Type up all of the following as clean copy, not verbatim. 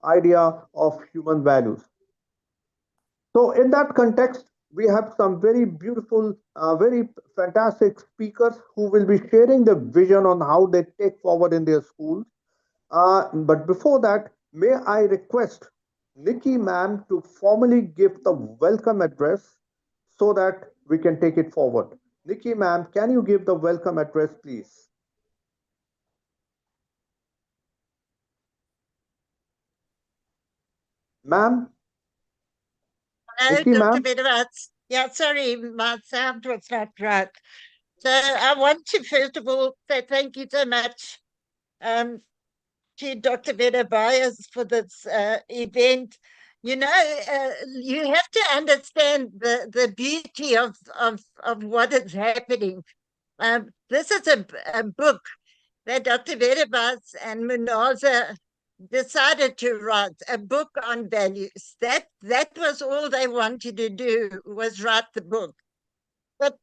idea of human values. So, in that context, we have some very beautiful, very fantastic speakers who will be sharing the vision on how they take forward in their schools. But before that, may I request Nikki ma'am to formally give the welcome address so that we can take it forward. Nikki ma'am, can you give the welcome address, please? Ma'am, Hello, Nikki Dr. ma'am. Bedavats. Yeah, sorry, my sound was not right. So I want to first of all say thank you so much um, to Dr. Bedavas for this event. You know, you have to understand the beauty of what is happening. This is a book that Dr. Bedavas and Munaza decided to write a book on values. That was all they wanted to do, was write the book. But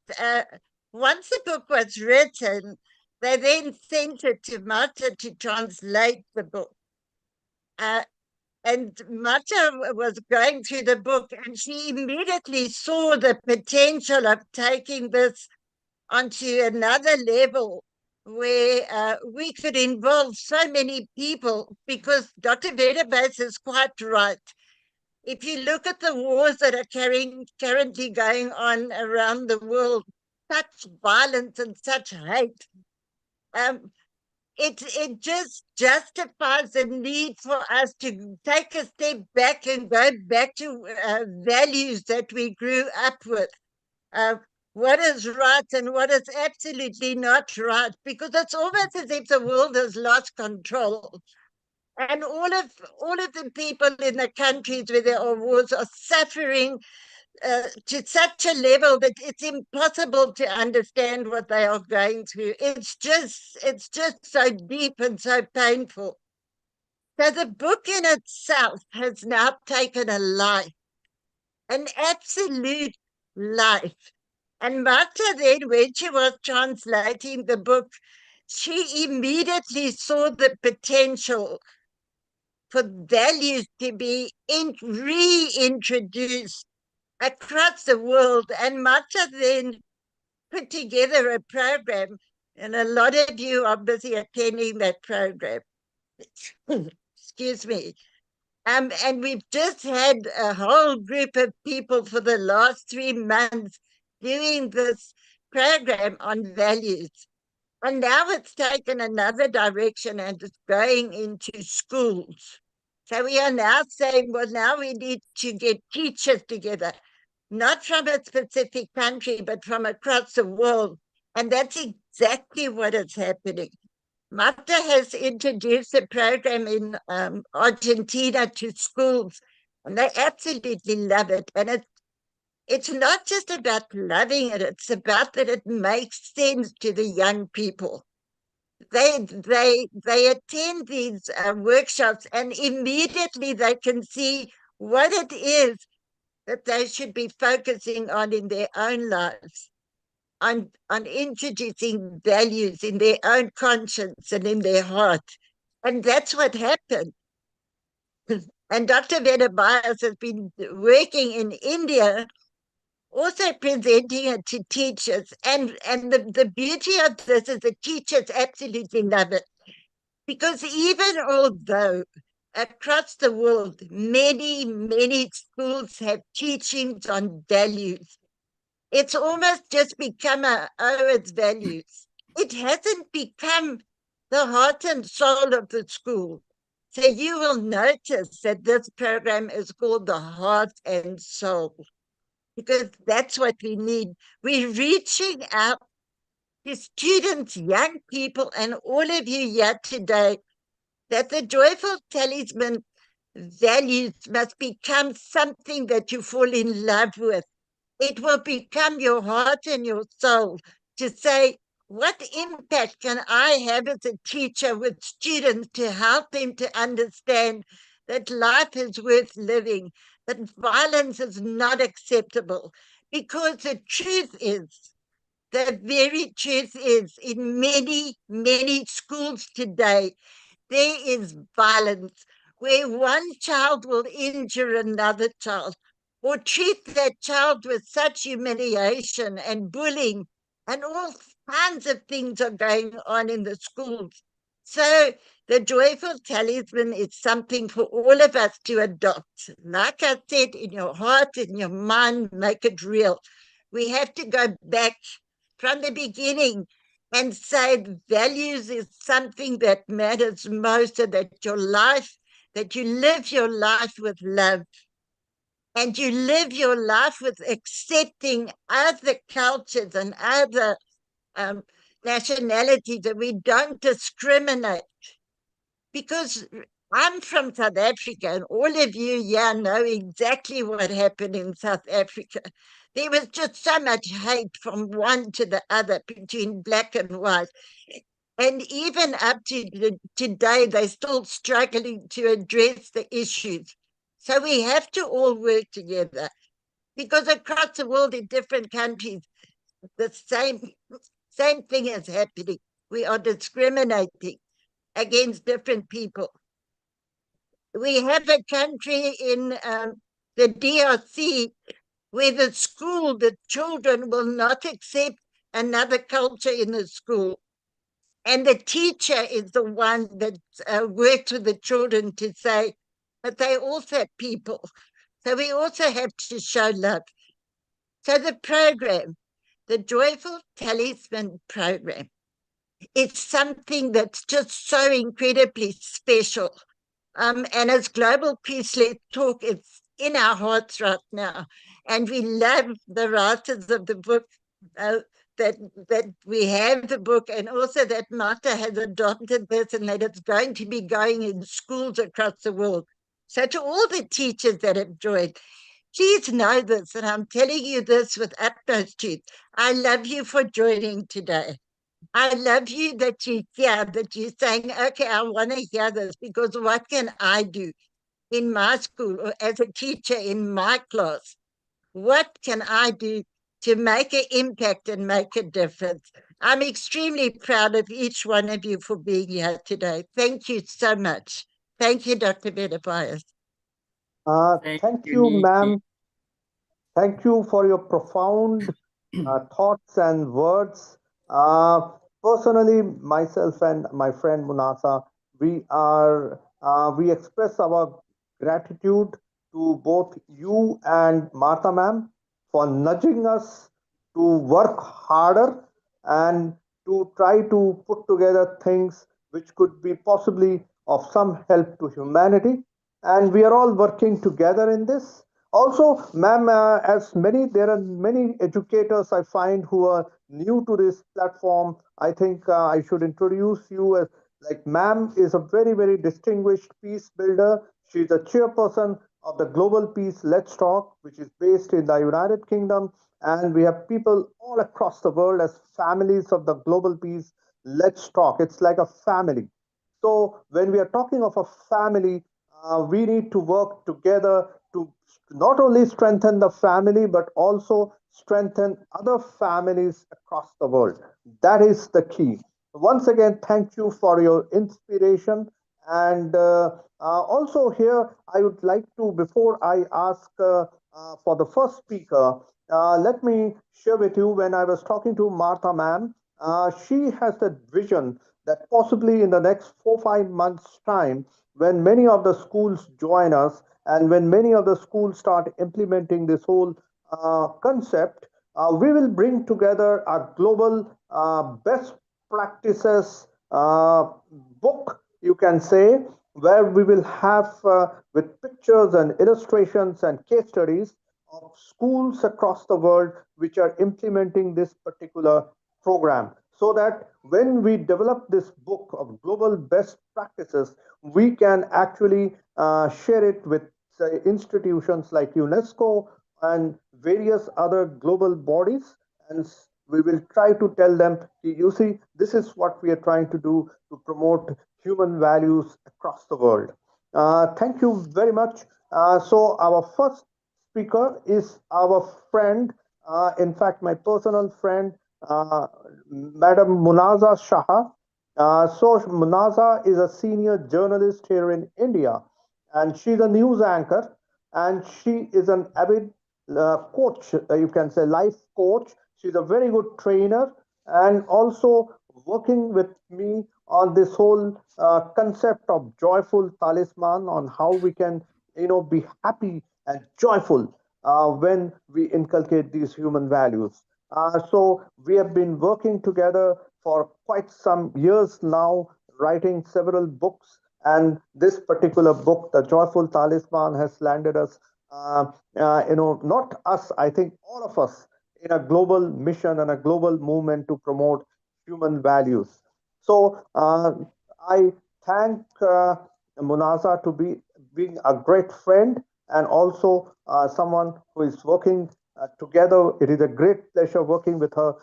once the book was written, they then sent it to Marta to translate the book. Uh, and Marta was going through the book, and she immediately saw the potential of taking this onto another level where we could involve so many people, because Dr. Vedabas is quite right. If you look at the wars that are currently going on around the world, such violence and such hate, um, it just justifies the need for us to take a step back and go back to values that we grew up with. Uh, what is right and what is absolutely not right, because it's almost as if the world has lost control. And all of the people in the countries where there are wars are suffering to such a level that it's impossible to understand what they are going through. It's just so deep and so painful. So the book in itself has now taken a life, an absolute life. And Marta then, when she was translating the book, she immediately saw the potential for values to be reintroduced across the world. And Marta then put together a program, and a lot of you are busy attending that program. Excuse me. And we've just had a whole group of people for the last 3 months doing this program on values. And now it's taken another direction and it's going into schools. So we are now saying, well, now we need to get teachers together, not from a specific country, but from across the world. And that's exactly what is happening. Marta has introduced a program in Argentina to schools, and they absolutely love it. And it's not just about loving it, it's about that it makes sense to the young people. They attend these workshops, and immediately they can see what it is that they should be focusing on in their own lives, on introducing values in their own conscience and in their heart. And that's what happened. And Dr. Vedabayas has been working in India, also presenting it to teachers. And the beauty of this is the teachers absolutely love it. Because even although across the world, many, many schools have teachings on values, it's almost just become its values. It hasn't become the heart and soul of the school. So you will notice that this program is called the Heart and Soul, because that's what we need. We're reaching out to students, young people, and all of you here today, that the joyful talisman values must become something that you fall in love with. It will become your heart and your soul to say, what impact can I have as a teacher with students to help them to understand that life is worth living, that violence is not acceptable? Because the very truth is, in many, many schools today, there is violence. where one child will injure another child or treat that child with such humiliation and bullying, and all kinds of things are going on in the schools. So the joyful talisman is something for all of us to adopt. Like I said, in your heart, in your mind, make it real. We have to go back from the beginning and say values is something that matters most, so that your life, that you live your life with love, and you live your life with accepting other cultures and other um, nationalities, and we don't discriminate. Because I'm from South Africa, and all of you here know exactly what happened in South Africa. There was just so much hate from one to the other between black and white. And even up to today, they're still struggling to address the issues. So we have to all work together, because across the world in different countries, the same thing is happening. We are discriminating against different people. We have a country in the DRC where the school, the children will not accept another culture in the school. And the teacher is the one that works with the children to say, but they also people. So we also have to show love. So the program, the Joyful Talisman program, it's something that's just so incredibly special. And as Global Peace Let's Talk, it's in our hearts right now. And we love the writers of the book, uh, that we have the book, and also that Martha has adopted this and that it's going to be going in schools across the world. So to all the teachers that have joined, please know this, and I'm telling you this with utmost truth. I love you for joining today. I love you that you hear, that you're saying, okay, I want to hear this, because what can I do in my school or as a teacher in my class? What can I do to make an impact and make a difference? I'm extremely proud of each one of you for being here today. Thank you so much. Thank you, Dr. Benabias. Thank Thank you, you, Nikki. ma'am. Thank you for your profound thoughts and words. Personally, myself and my friend Munasa, we express our gratitude to both you and Martha ma'am for nudging us to work harder and to try to put together things which could be possibly of some help to humanity. And we are all working together in this. Also, ma'am, as many there are many educators I find who are new to this platform. I think I should introduce you as, like, ma'am is a very distinguished peace builder. She's the chairperson of the Global Peace Let's Talk, which is based in the United Kingdom, and we have people all across the world as families of the Global Peace Let's Talk. It's like a family. So when we are talking of a family, we need to work together to not only strengthen the family but also strengthen other families across the world. That is the key. Once again, thank you for your inspiration. And also, here, I would like to, before I ask for the first speaker, let me share with you when I was talking to Martha, ma'am. She has that vision that possibly in the next 4 5 months' time, when many of the schools join us and when many of the schools start implementing this whole concept, we will bring together a global best practices book, you can say, where we will have with pictures and illustrations and case studies of schools across the world which are implementing this particular program, so that when we develop this book of global best practices, we can actually share it with, say, institutions like UNESCO and various other global bodies, and we will try to tell them, you see, this is what we are trying to do to promote human values across the world. Thank you very much. So our first speaker is our friend, in fact, my personal friend, uh, Madam Munaza Shah. So Munaza is a senior journalist here in India. and she's a news anchor, and she is an avid coach, you can say life coach. She's a very good trainer, and also working with me on this whole concept of joyful talisman, on how we can, be happy and joyful when we inculcate these human values. So we have been working together for quite some years now, writing several books, and this particular book, The Joyful Talisman, has landed us, not us, I think all of us, in a global mission and a global movement to promote human values. So I thank Munaza to be being a great friend, and also someone who is working together. It is a great pleasure working with her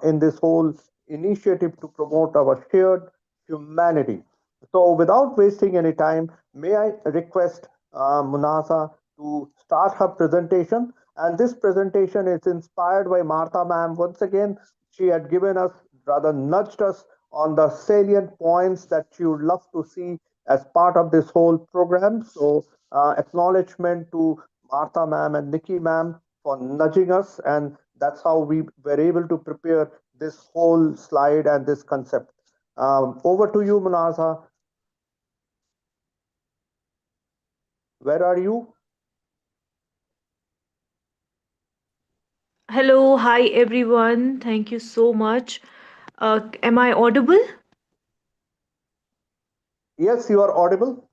in this whole initiative to promote our shared humanity. So, without wasting any time, may I request Munasa to start her presentation? And this presentation is inspired by Martha ma'am. Once again, she had given us, rather nudged us on the salient points that she would love to see as part of this whole program. So, acknowledgement to Martha ma'am and Nikki ma'am for nudging us, and that's how we were able to prepare this whole slide and this concept. Over to you, Munasa. Where are you? Hello, hi everyone. Thank you so much. Am I audible? Yes, you are audible.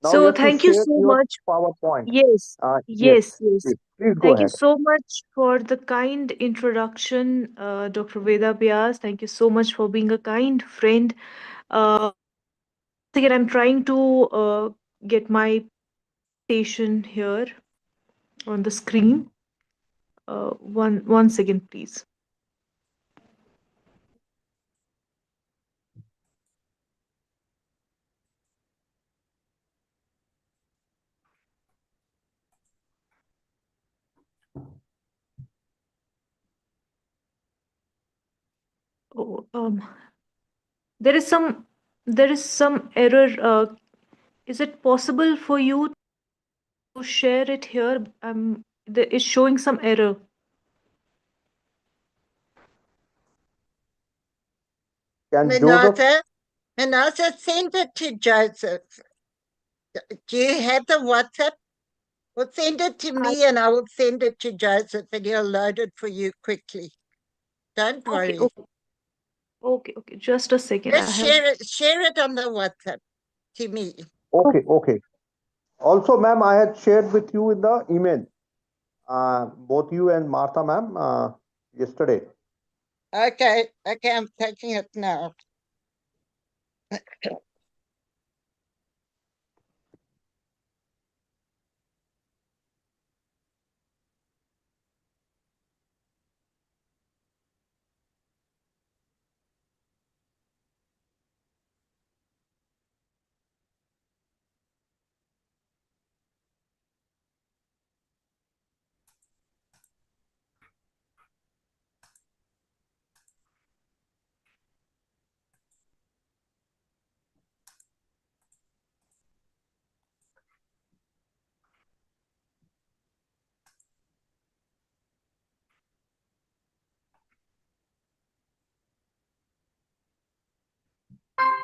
Now you So have to thank you share so your much. PowerPoint. Yes, Yes, yes, yes. please go Thank you ahead. so much for the kind introduction, Dr. Veda Vyas. Thank you so much for being a kind friend. Once again, I'm trying to get my station here on the screen. One second, please. Oh, there is some error. Is it possible for you to share it here? It's showing some error. Can Joseph? Manasa, send it to Joseph. Do you have the WhatsApp? Well, send it to I, me and I will send it to Joseph and he'll load it for you quickly. Don't okay, worry. okay, okay, okay. Just a second. I Just have. share it on the WhatsApp to me. Oh, Okay, okay. Also, ma'am, I had shared with you in the email, both you and Martha, ma'am, yesterday. Okay, I'm taking it now.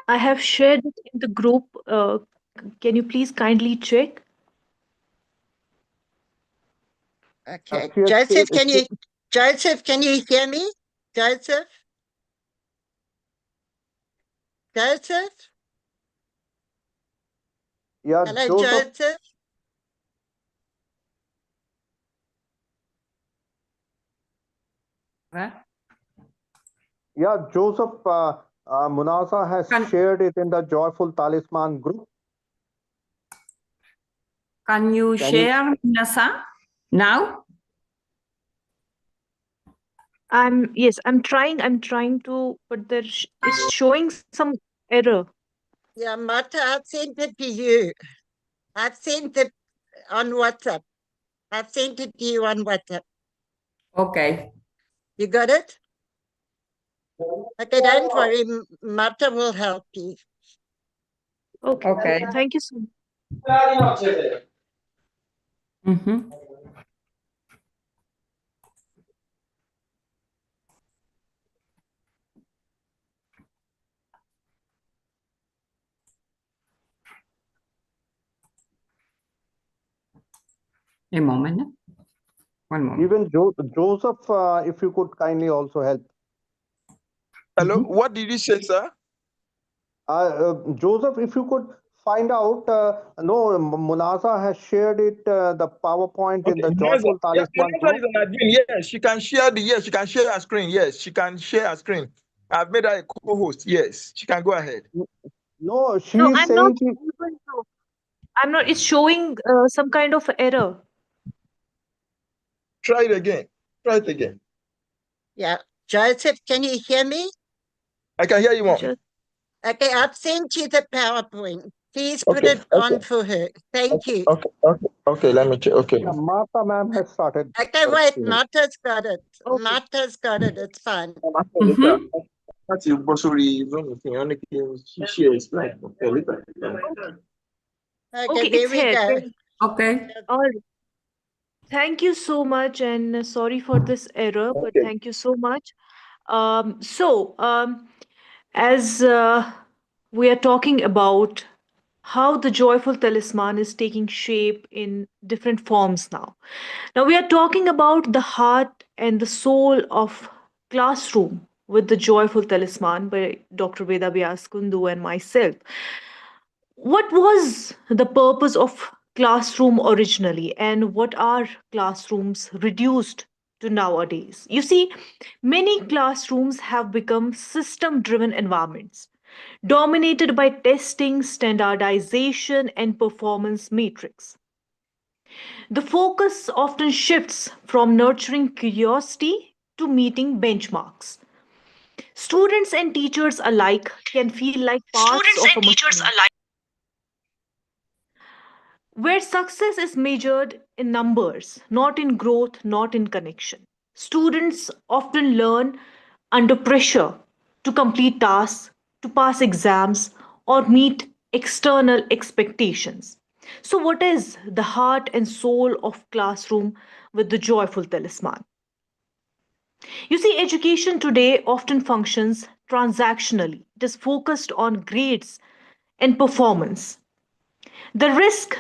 I have shared it in the group. Can you please kindly check? Okay. She has Joseph, shared, can you hear me? Joseph? Joseph? yeah, Hello, Joseph. Joseph? Yeah, Joseph Munasa has shared it in the Joyful Talisman group. Can you Can you? share, Nasa, now? I'm trying. I'm trying to, but it's showing some error. Yeah, Martha, I've sent it to you. I've sent it on WhatsApp. I've sent it to you on WhatsApp. Okay. You got it? Okay, don't worry. Martha will help you. Okay. Okay. Thank you so much. Mhm. A moment. One moment. Even Joseph, if you could kindly also help. Hello, Mhm. what did you say, sir? Joseph, if you could find out, no, Munaza has shared it, the PowerPoint in Okay, the Naza. Joyful Yeah, Talisman Naza group. is an admin. Yes, she can share she can share her screen. Yes, she can share her screen. I've made her a co-host. Yes, she can go ahead. No, she No, is I'm not saying ki, able to. I'm not. It's showing some kind of error. Try it again. Try it again. Yeah. Joseph, can you hear me? I can hear you, mom. Just Okay, I've sent you the PowerPoint. Please put Okay, it okay, on for her. Thank you. okay. Let me check. Okay, yeah, mom. Martha ma'am has started Okay, her wait, screen. Marta's got it. okay. Marta's got it. It's fine. Later. Mhm. That's your bossy zone thing. Only she shares like okay, later. Okay. Okay, Okay. there It's we here. go. Okay. All right. Thank you so much, and sorry for this error, but Okay. thank you so much. As we are talking about how the joyful talisman is taking shape in different forms now. Now, we are talking about the heart and the soul of classroom with the joyful talisman by Dr. Veda Vyas Kundu and myself. What was the purpose of classroom originally, and what are classrooms reduced to nowadays? You see, many classrooms have become system driven environments dominated by testing, standardization, and performance metrics. The focus often shifts from nurturing curiosity to meeting benchmarks. Students and teachers alike can feel like parts Students of a and teachers machine alike. where success is measured in numbers, not in growth, not in connection. Students often learn under pressure to complete tasks, to pass exams, or meet external expectations. So, what is the heart and soul of classroom with the joyful talisman? You see, education today often functions transactionally. It is focused on grades and performance. The risk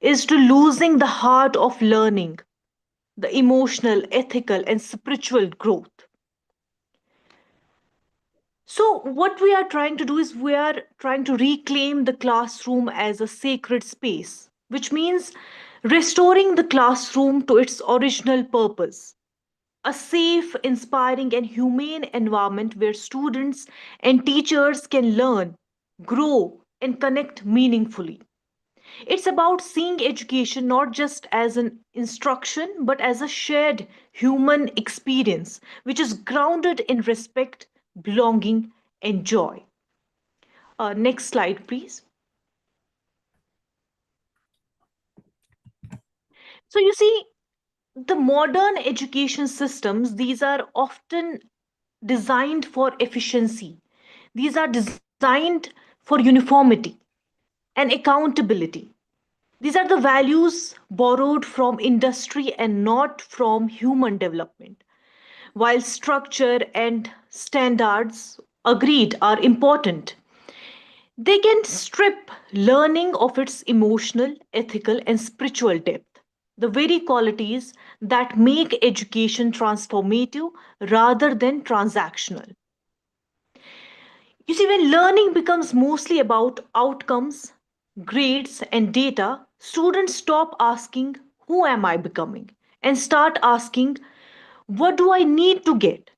is to losing the heart of learning, the emotional, ethical, and spiritual growth. So, what we are trying to do is we are trying to reclaim the classroom as a sacred space, which means restoring the classroom to its original purpose, a safe, inspiring, and humane environment where students and teachers can learn, grow, and connect meaningfully. It's about seeing education not just as an instruction, but as a shared human experience, which is grounded in respect, belonging, and joy. Next slide, please. So, you see, the modern education systems, these are often designed for efficiency, these are designed for uniformity and accountability. These are the values borrowed from industry and not from human development. While structure and standards, agreed, are important, they can strip learning of its emotional, ethical, and spiritual depth. The very qualities that make education transformative rather than transactional. You see, when learning becomes mostly about outcomes, grades, and data, students stop asking, "Who am I becoming?" and start asking, "What do I need to get?"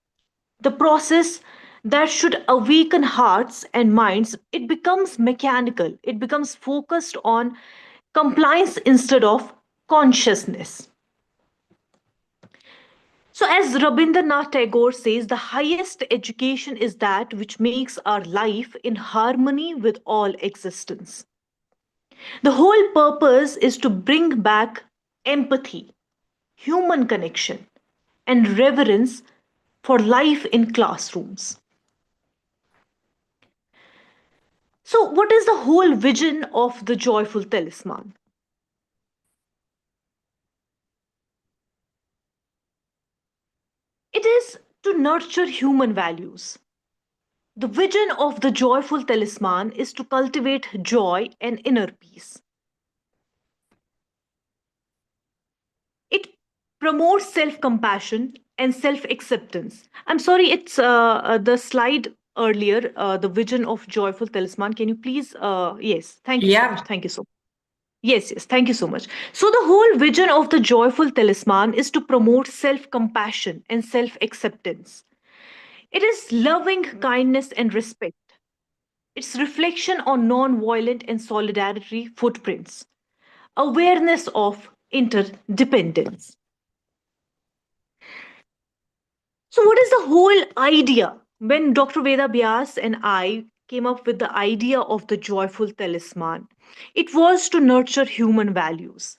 The process that should awaken hearts and minds, it becomes mechanical, it becomes focused on compliance instead of consciousness. So, as Rabindranath Tagore says, the highest education is that which makes our life in harmony with all existence. The whole purpose is to bring back empathy, human connection, and reverence for life in classrooms. So, what is the whole vision of the joyful talisman? It is to nurture human values. The vision of the joyful talisman is to cultivate joy and inner peace. It promotes self compassion and self acceptance. I'm sorry, it's the slide earlier, the vision of joyful talisman. Can you please? Yes, thank you so much. Yeah. Thank you so much. Yes, thank you so much. So, the whole vision of the joyful talisman is to promote self compassion and self acceptance. It is loving kindness and respect. It's reflection on non violent and solidarity footprints, awareness of interdependence. So, what is the whole idea? When Dr. Veda Vyas and I came up with the idea of the joyful talisman, it was to nurture human values.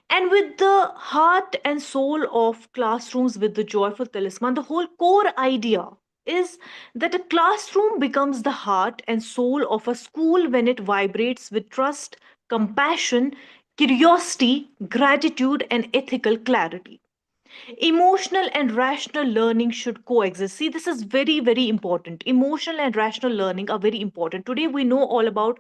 And with the heart and soul of classrooms with the joyful talisman, the whole core idea is that a classroom becomes the heart and soul of a school when it vibrates with trust, compassion, curiosity, gratitude, and ethical clarity. Emotional and rational learning should coexist. See, this is very, very important. Emotional and rational learning are very important. Today, we know all about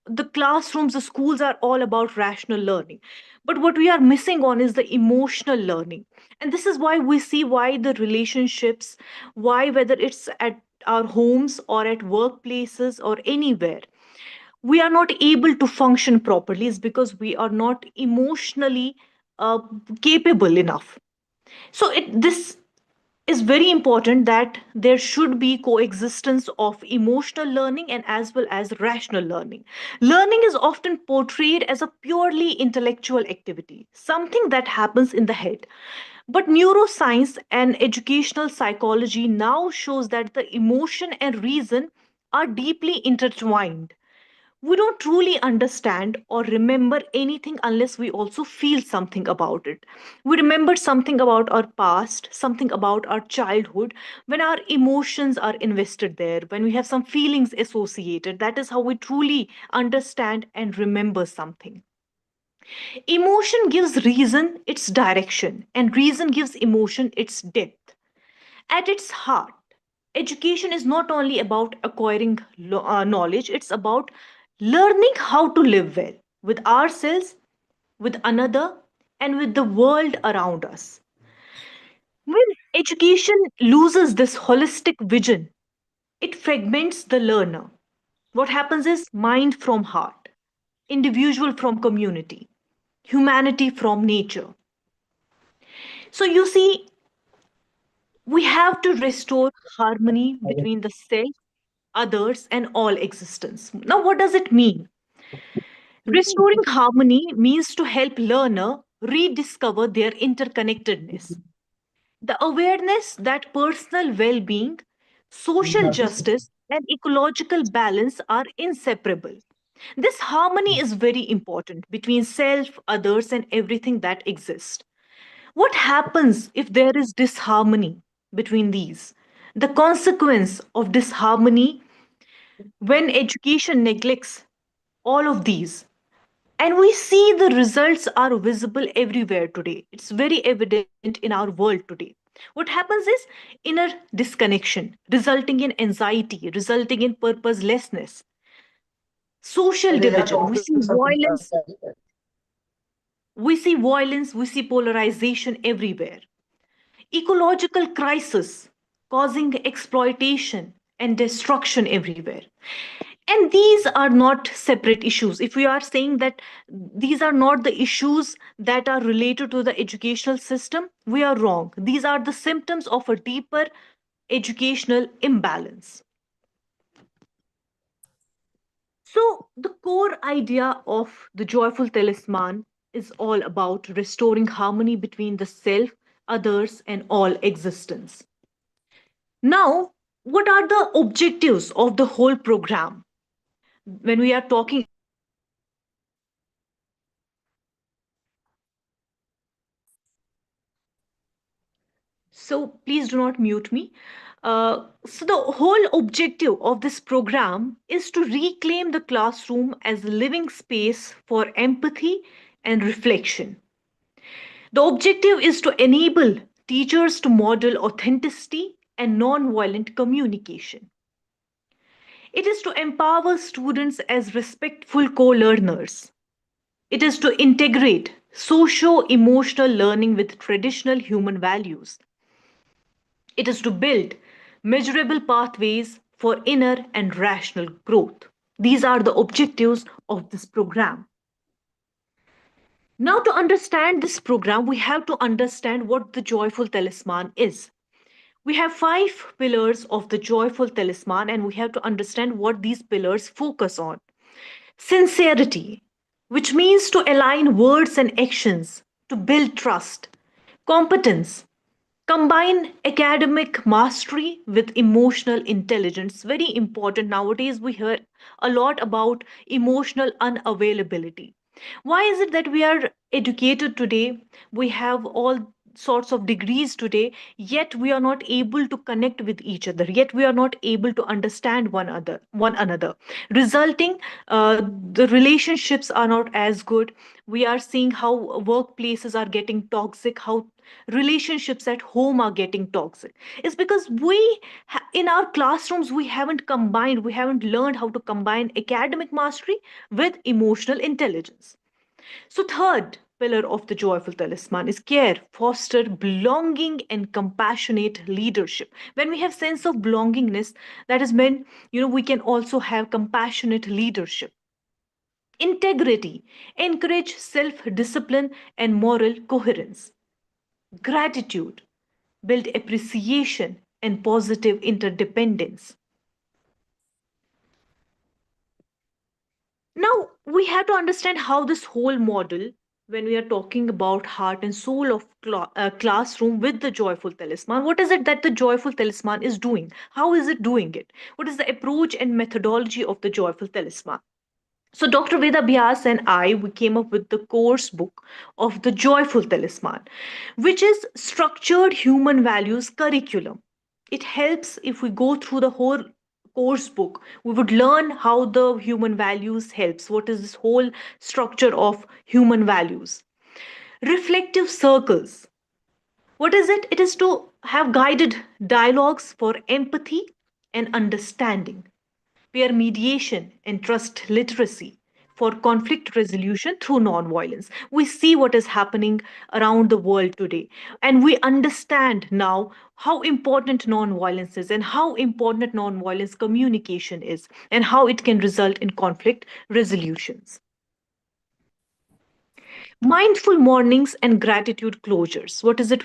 the classrooms, the schools are all about rational learning. But what we are missing on is the emotional learning. And this is why we see why the relationships, why, whether it's at our homes or at workplaces or anywhere, we are not able to function properly is because we are not emotionally uh, capable enough. So this is very important that there should be coexistence of emotional learning and as well as rational learning. Learning is often portrayed as a purely intellectual activity, something that happens in the head. But neuroscience and educational psychology now shows that the emotion and reason are deeply intertwined. We don't truly understand or remember anything unless we also feel something about it. We remember something about our past, something about our childhood, when our emotions are invested there, when we have some feelings associated. That is how we truly understand and remember something. Emotion gives reason its direction, and reason gives emotion its depth. At its heart, education is not only about acquiring knowledge, it's about learning how to live well with ourselves, with another, and with the world around us. When education loses this holistic vision, it fragments the learner. What happens is mind from heart, individual from community, humanity from nature. So you see, we have to restore harmony between the self, others, and all existence. Now, what does it mean? Restoring harmony means to help learner rediscover their interconnectedness. The awareness that personal well-being, social justice, and ecological balance are inseparable. This harmony is very important between self, others, and everything that exists. What happens if there is disharmony between these? The consequence of disharmony when education neglects all of these, and we see the results are visible everywhere today. It's very evident in our world today. What happens is inner disconnection, resulting in anxiety, resulting in purposelessness, social division. We see polarization everywhere. Ecological crisis causing exploitation and destruction everywhere. And these are not separate issues. If we are saying that these are not the issues that are related to the educational system, we are wrong. These are the symptoms of a deeper educational imbalance. So, the core idea of the joyful talisman is all about restoring harmony between the self, others, and all existence. Now, what are the objectives of the whole program? When we are talking about the joyful talisman, what are the objectives? So please do not mute me. So the whole objective of this program is to reclaim the classroom as a living space for empathy and reflection. The objective is to enable teachers to model authenticity and non-violent communication. It is to empower students as respectful co-learners. It is to integrate socio-emotional learning with traditional human values. It is to build measurable pathways for inner and rational growth. These are the objectives of this program. Now, to understand this program, we have to understand what the joyful talisman is. We have 5 pillars of the joyful talisman, and we have to understand what these pillars focus on. Sincerity, which means to align words and actions to build trust. Competence, combine academic mastery with emotional intelligence. Very important. Nowadays, we hear a lot about emotional unavailability. Why is it that we are educated today? We have all sorts of degrees today, yet we are not able to connect with each other, yet we are not able to understand one another, resulting the relationships are not as good. We are seeing how workplaces are getting toxic, how relationships at home are getting toxic. It's because in our classrooms we haven't learned how to combine academic mastery with emotional intelligence. So third pillar of the joyful talisman is care, foster belonging and compassionate leadership. When we have sense of belongingness, that is when we can also have compassionate leadership. Integrity, encourage self discipline and moral coherence. Gratitude, build appreciation and positive interdependence. Now, we have to understand how this whole model, when we are talking about heart and soul of classroom with the joyful talisman, what is it that the joyful talisman is doing? How is it doing it? What is the approach and methodology of the joyful talisman? So Dr. Veda Vyas and we came up with the course book of the Joyful Talisman, which is structured human values curriculum. It helps if we go through the whole course book, we would learn how the human values helps. What is this whole structure of human values? Reflective circles. What is it? It is to have guided dialogues for empathy and understanding, peer mediation and trust literacy for conflict resolution through nonviolence. We see what is happening around the world today, and we understand now how important nonviolence is and how important nonviolence communication is and how it can result in conflict resolutions. Mindful mornings and gratitude closures. What is it?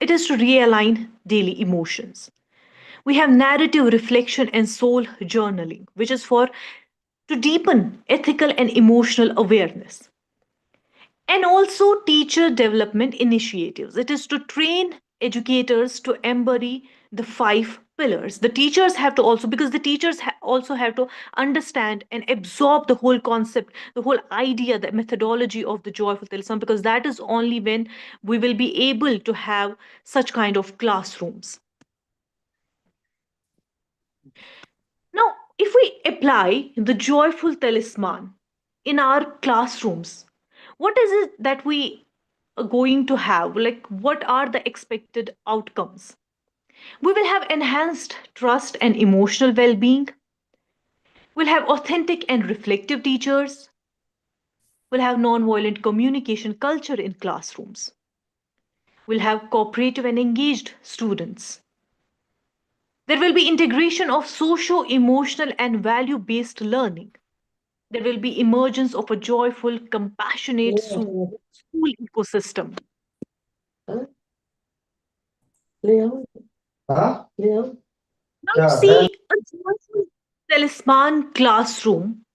It is to realign daily emotions. We have narrative reflection and soul journaling, which is for to deepen ethical and emotional awareness. And also teacher development initiatives. It is to train educators to embody the 5 pillars. The teachers have to also, because the teachers also have to understand and absorb the whole concept, the whole idea, the methodology of the joyful talisman, because that is only when we will be able to have such kind of classrooms. Now, if we apply the joyful talisman in our classrooms, what is it that we are going to have? Like, what are the expected outcomes? We will have enhanced trust and emotional well being. We'll have authentic and reflective teachers. We'll have non-violent communication culture in classrooms. We'll have cooperative and engaged students. There will be integration of socio emotional and value based learning. There will be emergence of a joyful, compassionate school ecosystem. Now you see, a joyful talisman classroom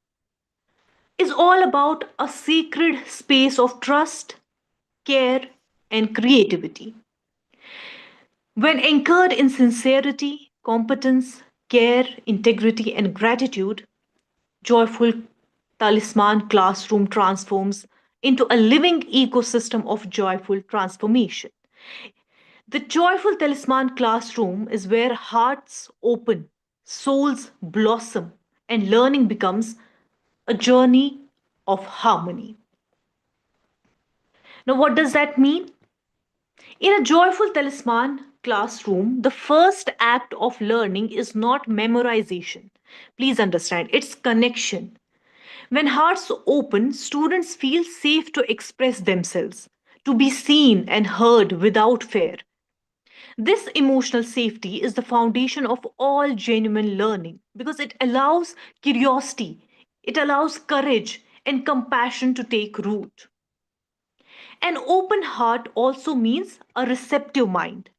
is all about a sacred space of trust, care, and creativity. When anchored in sincerity, competence, care, integrity, and gratitude, joyful talisman classroom transforms into a living ecosystem of joyful transformation. The joyful talisman classroom is where hearts open, souls blossom, and learning becomes a journey of harmony. Now, what does that mean? In a joyful talisman classroom, the first act of learning is not memorization. Please understand, it's connection. When hearts open, students feel safe to express themselves, to be seen and heard without fear. This emotional safety is the foundation of all genuine learning because it allows curiosity, it allows courage and compassion to take root. An open heart also means a receptive mind.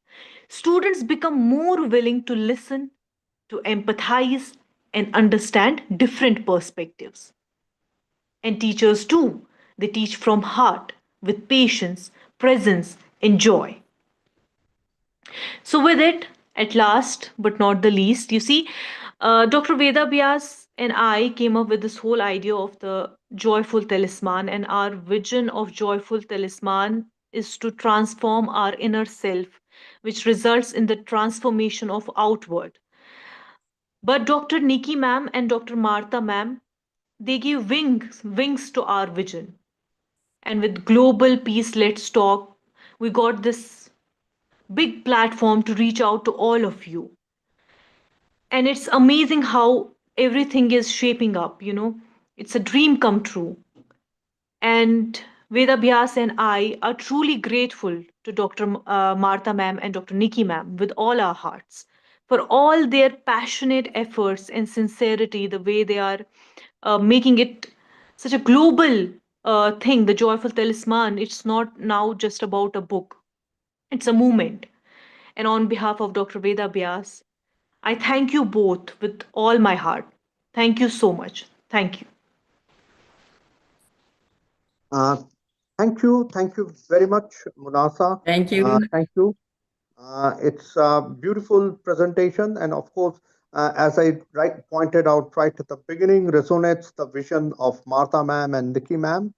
Students become more willing to listen, to empathize, and understand different perspectives. And teachers too, they teach from heart, with patience, presence, and joy. So, with it, at last but not the least, you see, Dr. Veda Vyas and I came up with this whole idea of the joyful talisman, and our vision of joyful talisman is to transform our inner self, which results in the transformation of outward. But Dr. Nikki ma'am and Dr. Martha ma'am, they give wings to our vision. And with Global Peace Let's Talk, we got this big platform to reach out to all of you. And it's amazing how everything is shaping up, you know. It's a dream come true. And Veda Vyas and I are truly grateful to Dr. Martha ma'am and Dr. Nikki ma'am with all our hearts for all their passionate efforts and sincerity, the way they are making it such a global thing, the Joyful Talisman. It's not now just about a book, it's a movement. And on behalf of Dr. Veda Vyas, I thank you both with all my heart. Thank you so much. Thank you. Uh, thank you very much, Munasa. Thank you. Thank you. It's a beautiful presentation, and of course, as I pointed out right at the beginning, resonates the vision of Martha ma'am and Nikki ma'am,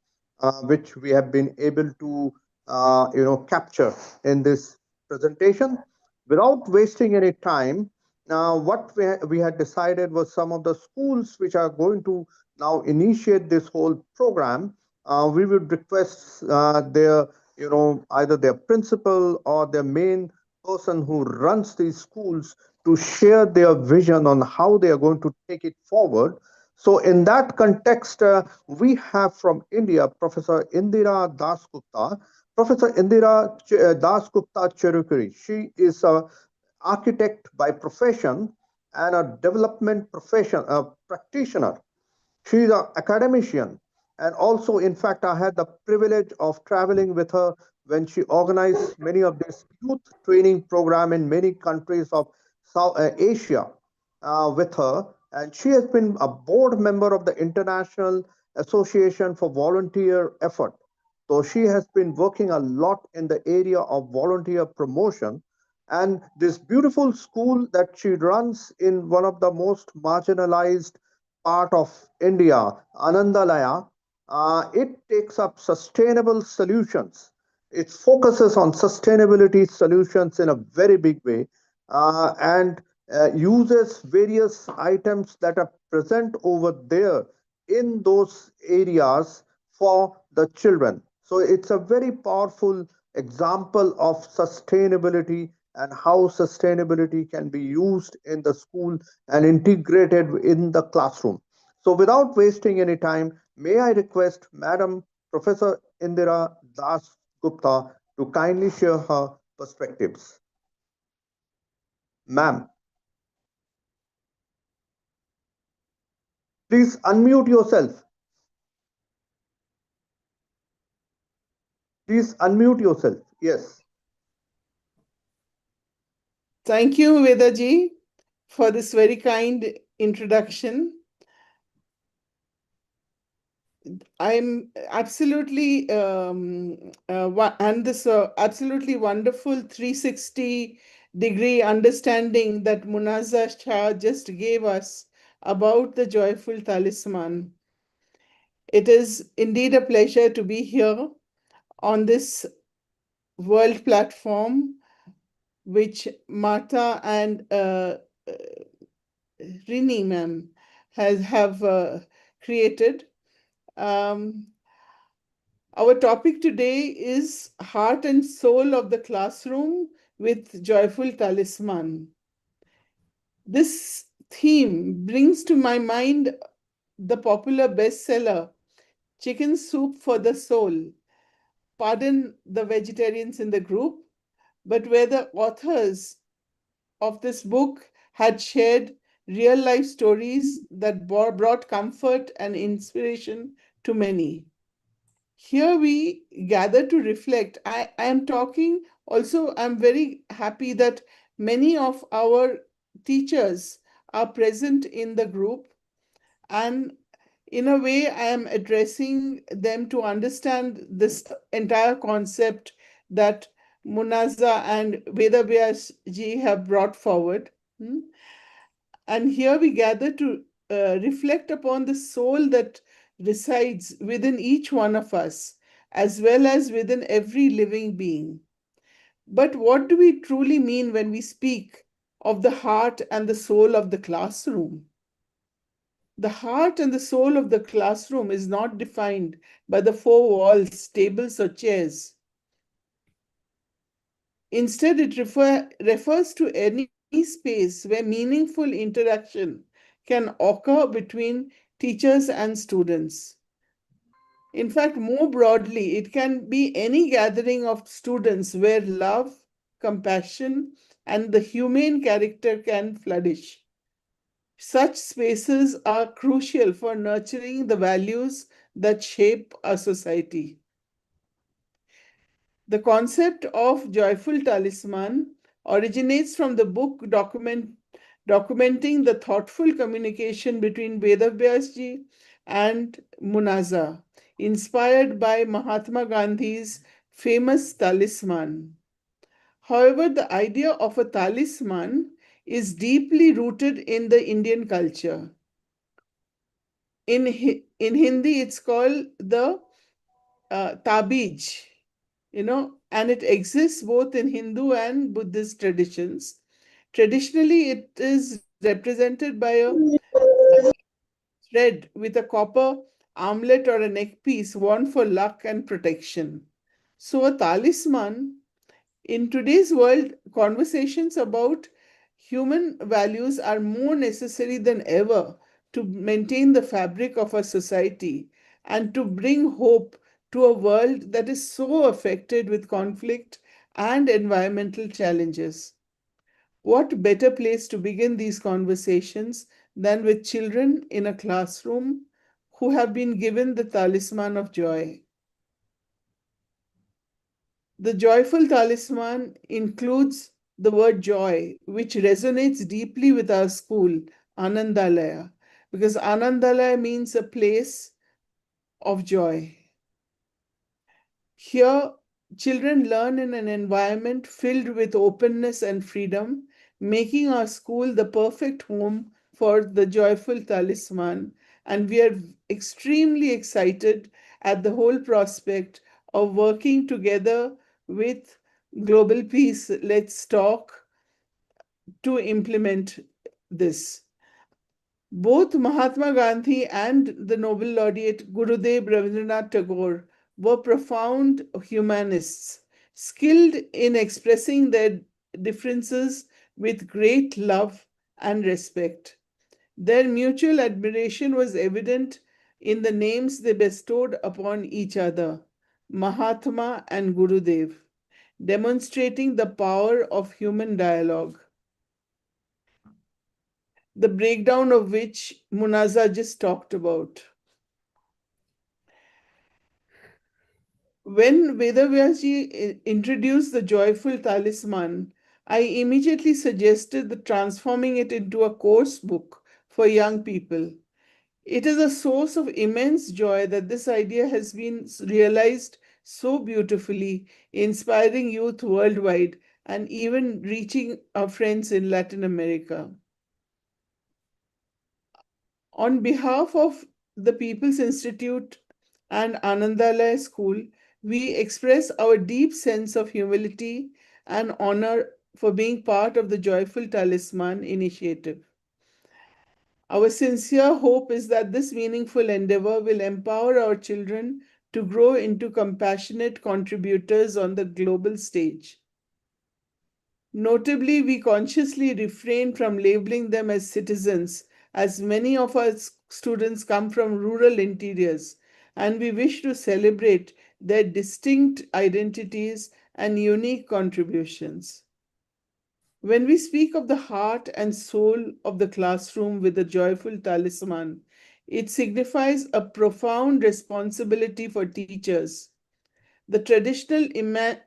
which we have been able to, capture in this presentation. Without wasting any time, now what we had decided was some of the schools which are going to now initiate this whole program. We would request their, either their principal or their main person who runs these schools to share their vision on how they are going to take it forward. So, in that context, we have from India Professor Indira Dasgupta. Professor Indira Dasgupta Cherukuri. She is a architect by profession and a development profession practitioner. She's an academician. And also, in fact, I had the privilege of traveling with her when she organized many of these youth training program in many countries of South Asia with her. And she has been a board member of the International Association for Volunteer Effort. So she has been working a lot in the area of volunteer promotion. And this beautiful school that she runs in one of the most marginalized part of India, Anandalaya, it takes up sustainable solutions. It focuses on sustainability solutions in a very big way and uses various items that are present over there in those areas for the children. So it's a very powerful example of sustainability and how sustainability can be used in the school and integrated in the classroom. So, without wasting any time, may I request Madam Professor Indira Das Gupta to kindly share her perspectives. Ma'am, please unmute yourself. Please unmute yourself. Yes. Thank you, Vedaji, for this very kind introduction. I'm absolutely and this absolutely wonderful 360-degree understanding that Munaza Shah just gave us about the joyful talisman. It is indeed a pleasure to be here on this world platform which Martha and Rini ma'am have created. Um, our topic today is Heart and Soul of the Classroom with Joyful Talisman. This theme brings to my mind the popular bestseller Chicken Soup for the Soul. Pardon the vegetarians in the group, but where the authors of this book had shared real life stories that brought comfort and inspiration to many. Here we gather to reflect. I am talking also, I'm very happy that many of our teachers are present in the group, and in a way, I am addressing them to understand this entire concept that Munaza and Vedavyas ji have brought forward. Hmm? And here we gather to reflect upon the soul that resides within each one of us, as well as within every living being. But what do we truly mean when we speak of the heart and the soul of the classroom? The heart and the soul of the classroom is not defined by the four walls, tables, or chairs. Instead, it refers to any space where meaningful interaction can occur between teachers and students. In fact, more broadly, it can be any gathering of students where love, compassion, and the humane character can flourish. Such spaces are crucial for nurturing the values that shape our society. The concept of joyful talisman originates from the book documenting the thoughtful communication between Vedavyasji and Munaza, inspired by Mahatma Gandhi's famous talisman. However, the idea of a talisman is deeply rooted in the Indian culture. In Hindi, it's called the tabij, and it exists both in Hindu and Buddhist traditions. Traditionally, it is represented by a thread with a copper armlet or a neck piece worn for luck and protection. So, a talisman in today's world, conversations about human values are more necessary than ever to maintain the fabric of our society and to bring hope to a world that is so affected with conflict and environmental challenges. What better place to begin these conversations than with children in a classroom who have been given the talisman of joy? The joyful talisman includes the word joy, which resonates deeply with our school, Anandalaya, because Anandalaya means a place of joy. Here, children learn in an environment filled with openness and freedom, making our school the perfect home for the joyful talisman. And we are extremely excited at the whole prospect of working together with Global Peace Let's Talk to implement this. Both Mahatma Gandhi and the Nobel laureate Gurudev Rabindranath Tagore were profound humanists, skilled in expressing their differences with great love and respect. Their mutual admiration was evident in the names they bestowed upon each other, Mahatma and Gurudev, demonstrating the power of human dialogue, the breakdown of which Munaza just talked about. When Vedavyasji introduced the joyful talisman, I immediately suggested the transforming it into a course book for young people. It is a source of immense joy that this idea has been realized so beautifully, inspiring youth worldwide and even reaching our friends in Latin America. On behalf of the People's Institute and Anandalaya School, we express our deep sense of humility and honor for being part of the Joyful Talisman initiative. Our sincere hope is that this meaningful endeavor will empower our children to grow into compassionate contributors on the global stage. Notably, we consciously refrain from labeling them as citizens, as many of our students come from rural interiors, and we wish to celebrate their distinct identities and unique contributions. When we speak of the heart and soul of the classroom with the joyful talisman, it signifies a profound responsibility for teachers. The traditional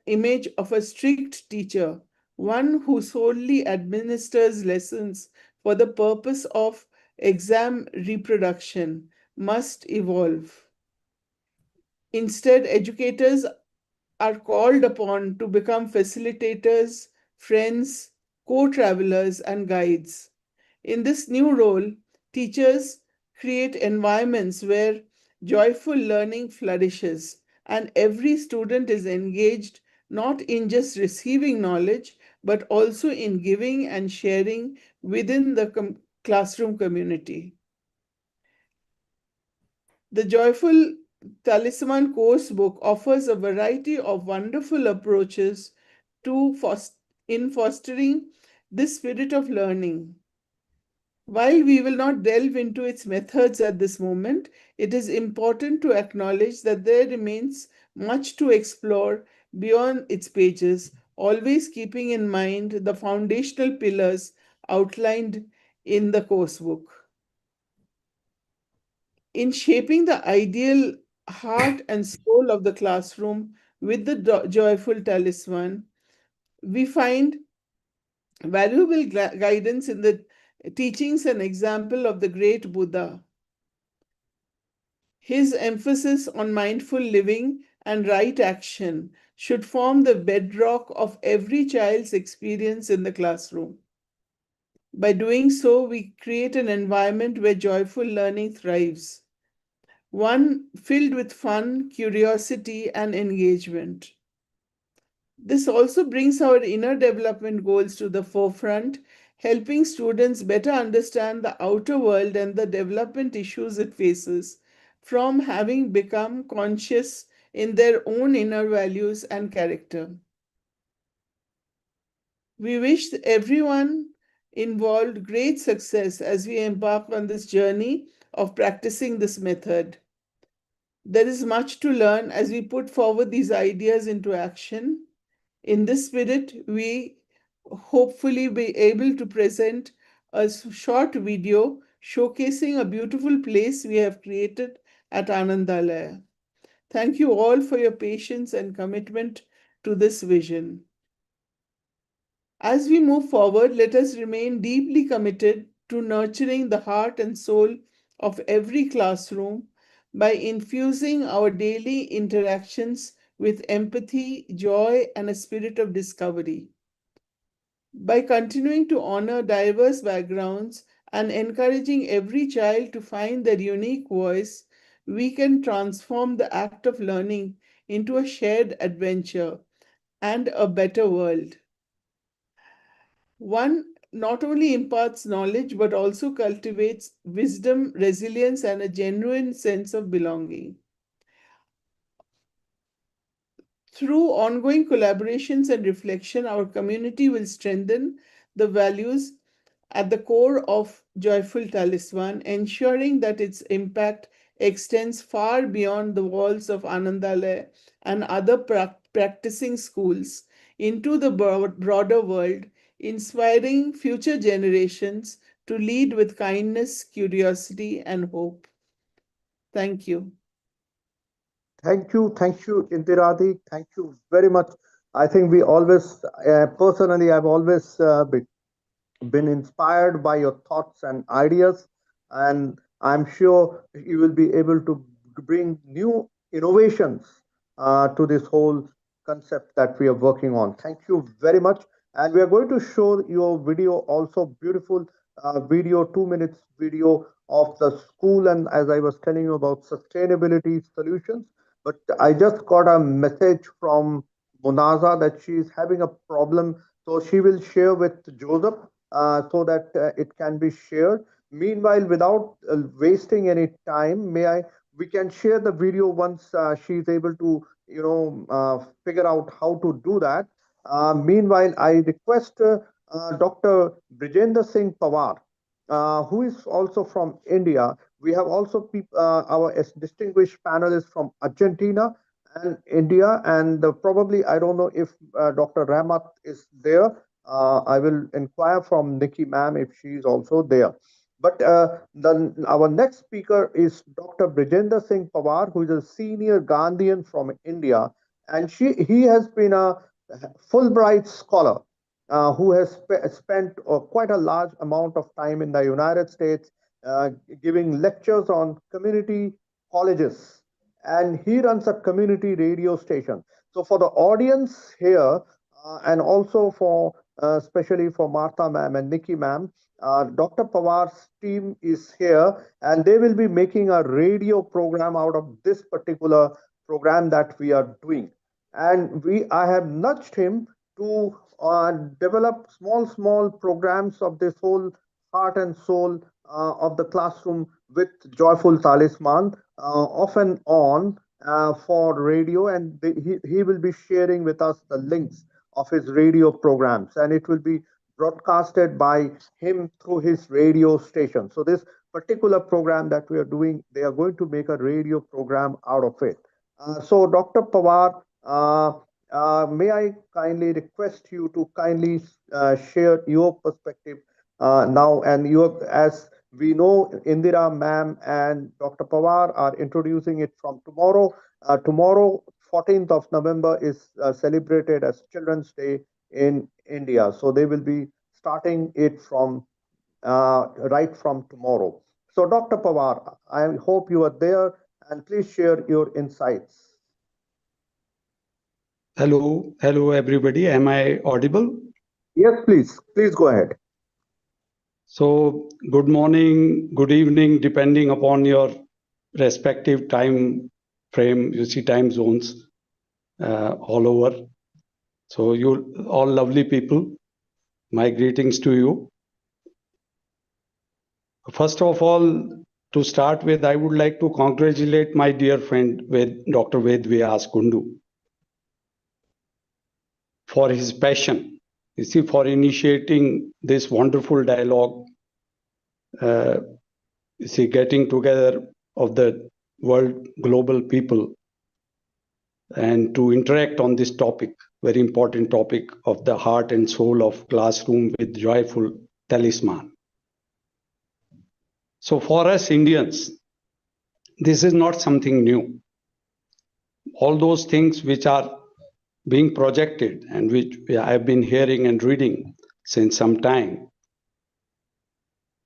image of a strict teacher, one who solely administers lessons for the purpose of exam reproduction, must evolve. Instead, educators are called upon to become facilitators, friends, co travelers, and guides. In this new role, teachers create environments where joyful learning flourishes and every student is engaged not in just receiving knowledge but also in giving and sharing within the classroom community. The Joyful Talisman course book offers a variety of wonderful approaches to in fostering this spirit of learning. While we will not delve into its methods at this moment, it is important to acknowledge that there remains much to explore beyond its pages, always keeping in mind the foundational pillars outlined in the coursebook. In shaping the ideal heart and soul of the classroom with the joyful talisman, we find valuable guidance in the teachings and example of the great Buddha. His emphasis on mindful living and right action should form the bedrock of every child's experience in the classroom. By doing so, we create an environment where joyful learning thrives, one filled with fun, curiosity, and engagement. This also brings our inner development goals to the forefront, helping students better understand the outer world and the development issues it faces from having become conscious in their own inner values and character. We wish everyone involved great success as we embark on this journey of practicing this method. There is much to learn as we put forward these ideas into action. In this spirit, we hopefully be able to present a short video showcasing a beautiful place we have created at Anandalaya. Thank you all for your patience and commitment to this vision. As we move forward, let us remain deeply committed to nurturing the heart and soul of every classroom by infusing our daily interactions with empathy, joy, and a spirit of discovery. By continuing to honor diverse backgrounds and encouraging every child to find their unique voice, we can transform the act of learning into a shared adventure and a better world. One not only imparts knowledge but also cultivates wisdom, resilience, and a genuine sense of belonging. Through ongoing collaborations and reflection, our community will strengthen the values at the core of Joyful Talisman, ensuring that its impact extends far beyond the walls of Anandalaya and other practicing schools into the broader world, inspiring future generations to lead with kindness, curiosity, and hope. Thank you. Thank you, Indiradi. Thank you very much. I think we always, personally, I've always been inspired by your thoughts and ideas, and I'm sure you will be able to bring new innovations to this whole concept that we are working on. Thank you very much. And we are going to show your video, also beautiful video, 2 minutes video of the school. And as I was telling you about sustainability solutions, but I just got a message from Munaza that she is having a problem So she will share with Joseph so that it can be shared. Meanwhile, without wasting any time, may I? We can share the video once she is able to, figure out how to do that. Meanwhile, I request Dr. Brijender Singh Pawar, who is also from India. We have also our distinguished panelists from Argentina and India, and probably I don't know if Dr. Ramat is there. I will inquire from Nikki ma'am if she is also there. But our next speaker is Dr. Brijender Singh Pawar, who is a senior Gandhian from India, and he has been a Fulbright scholar who has spent quite a large amount of time in the United States uh, giving lectures on community colleges, and he runs a community radio station. So for the audience here, and also for especially for Martha ma'am and Nikki ma'am, Dr. Pawar's team is here, and they will be making a radio program out of this particular program that we are doing. And I have nudged him to develop small programs of this whole heart and soul of the classroom with Joyful Talisman off and on for radio, and he will be sharing with us the links of his radio programs, and it will be broadcasted by him through his radio station. So this particular program that we are doing, they are going to make a radio program out of it. So Dr. Pawar, may I kindly request you to kindly share your perspective now, and as we know, Indira ma'am and Dr. Pawar are introducing it from tomorrow. Tomorrow, 14th of November, is celebrated as Children's Day in India. So they will be starting it from right from tomorrow. So, Dr. Pawar, I hope you are there, and please share your insights. Hello, everybody. Am I audible? Yes, please. Please go ahead. So, good morning, good evening, depending upon your respective time frame. You see time zones all over. So, you all lovely people, my greetings to you. First of all, to start with, I would like to congratulate my dear friend Dr. Ved Vyas Kundu for his passion, you see, for initiating this wonderful dialogue, you see, getting together of the world global people and to interact on this topic, very important topic of the heart and soul of classroom with Joyful Talisman. So for us Indians, this is not something new. All those things which are being projected and which I have been hearing and reading since some time.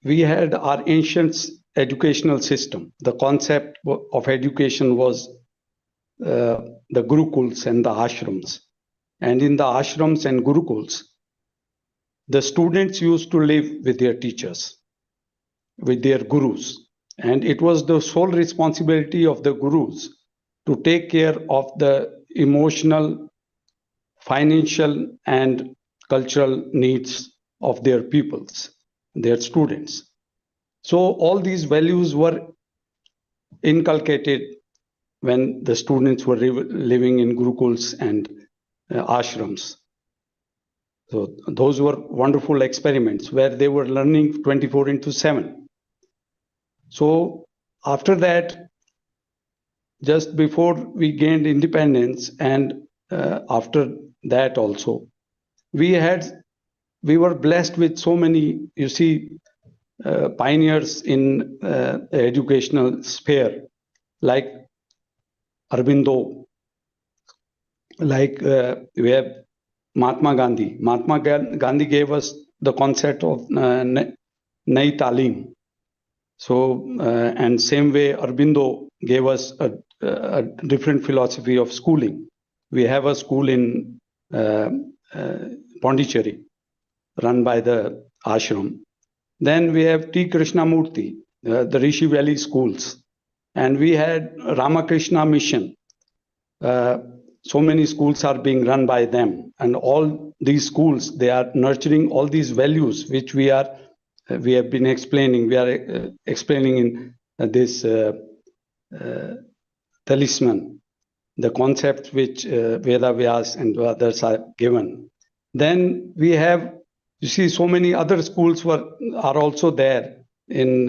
We had our ancient educational system. The concept of education was the gurukuls and the ashrams. And in the ashrams and gurukuls, the students used to live with their teachers, with their gurus. And it was the sole responsibility of the gurus to take care of the emotional, financial, and cultural needs of their pupils, their students. So all these values were inculcated when the students were living in gurukuls and ashrams. So those were wonderful experiments where they were learning 24/7. So after that, just before we gained independence and after that also, we were blessed with so many, you see, pioneers in the educational sphere, like Aurobindo, like we have Mahatma Gandhi. Mahatma Gandhi gave us the concept of Nai Talim. So, and same way Aurobindo gave us a different philosophy of schooling. We have a school in Pondicherry, run by the ashram. Then we have T. Krishnamurti, the Rishi Valley schools. And we had Ramakrishna Mission, so many schools are being run by them, and all these schools, they are nurturing all these values which we have been explaining. We are explaining in this Talisman, the concepts which Veda Vyas and others are given. Then we have, you see, so many other schools are also there in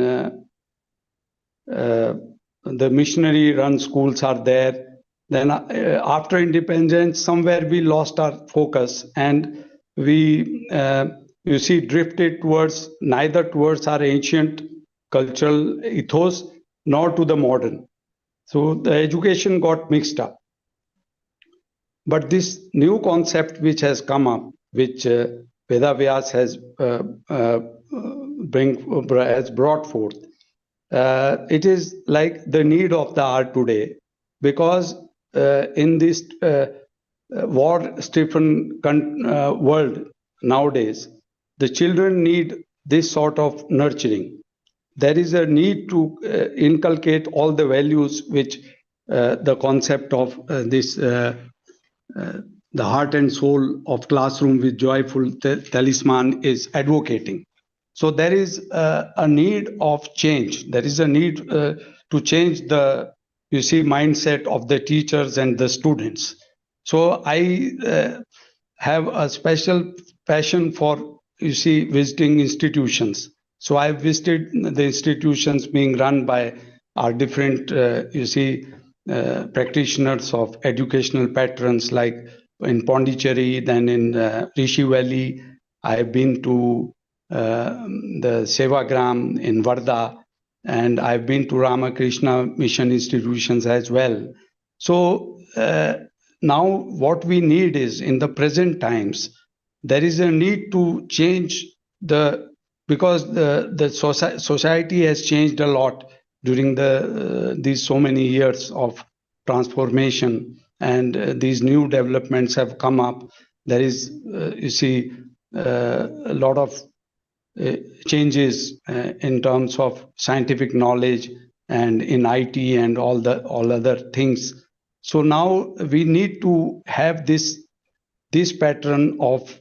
the missionary run schools are there. Then after independence, somewhere we lost our focus, and we, you see, drifted towards neither towards our ancient cultural ethos nor to the modern. So the education got mixed up. But this new concept which has come up, which Veda Vyas has brought forth, it is like the need of the hour today, because in this war-stricken world nowadays, the children need this sort of nurturing. There is a need to inculcate all the values which the concept of this the heart and soul of classroom with joyful talisman is advocating. So there is a need of change. There is a need to change the, you see, mindset of the teachers and the students. So I have a special passion for, you see, visiting institutions. So I've visited the institutions being run by our different, you see, practitioners of educational patterns, like in Pondicherry, then in Rishi Valley. I've been to the Sevagram in Varda, and I've been to Ramakrishna mission institutions as well. So now what we need is, in the present times, there is a need to change because the society has changed a lot during these so many years of transformation, and these new developments have come up. There is, you see, a lot of changes in terms of scientific knowledge and in IT and all other things. So now we need to have this pattern of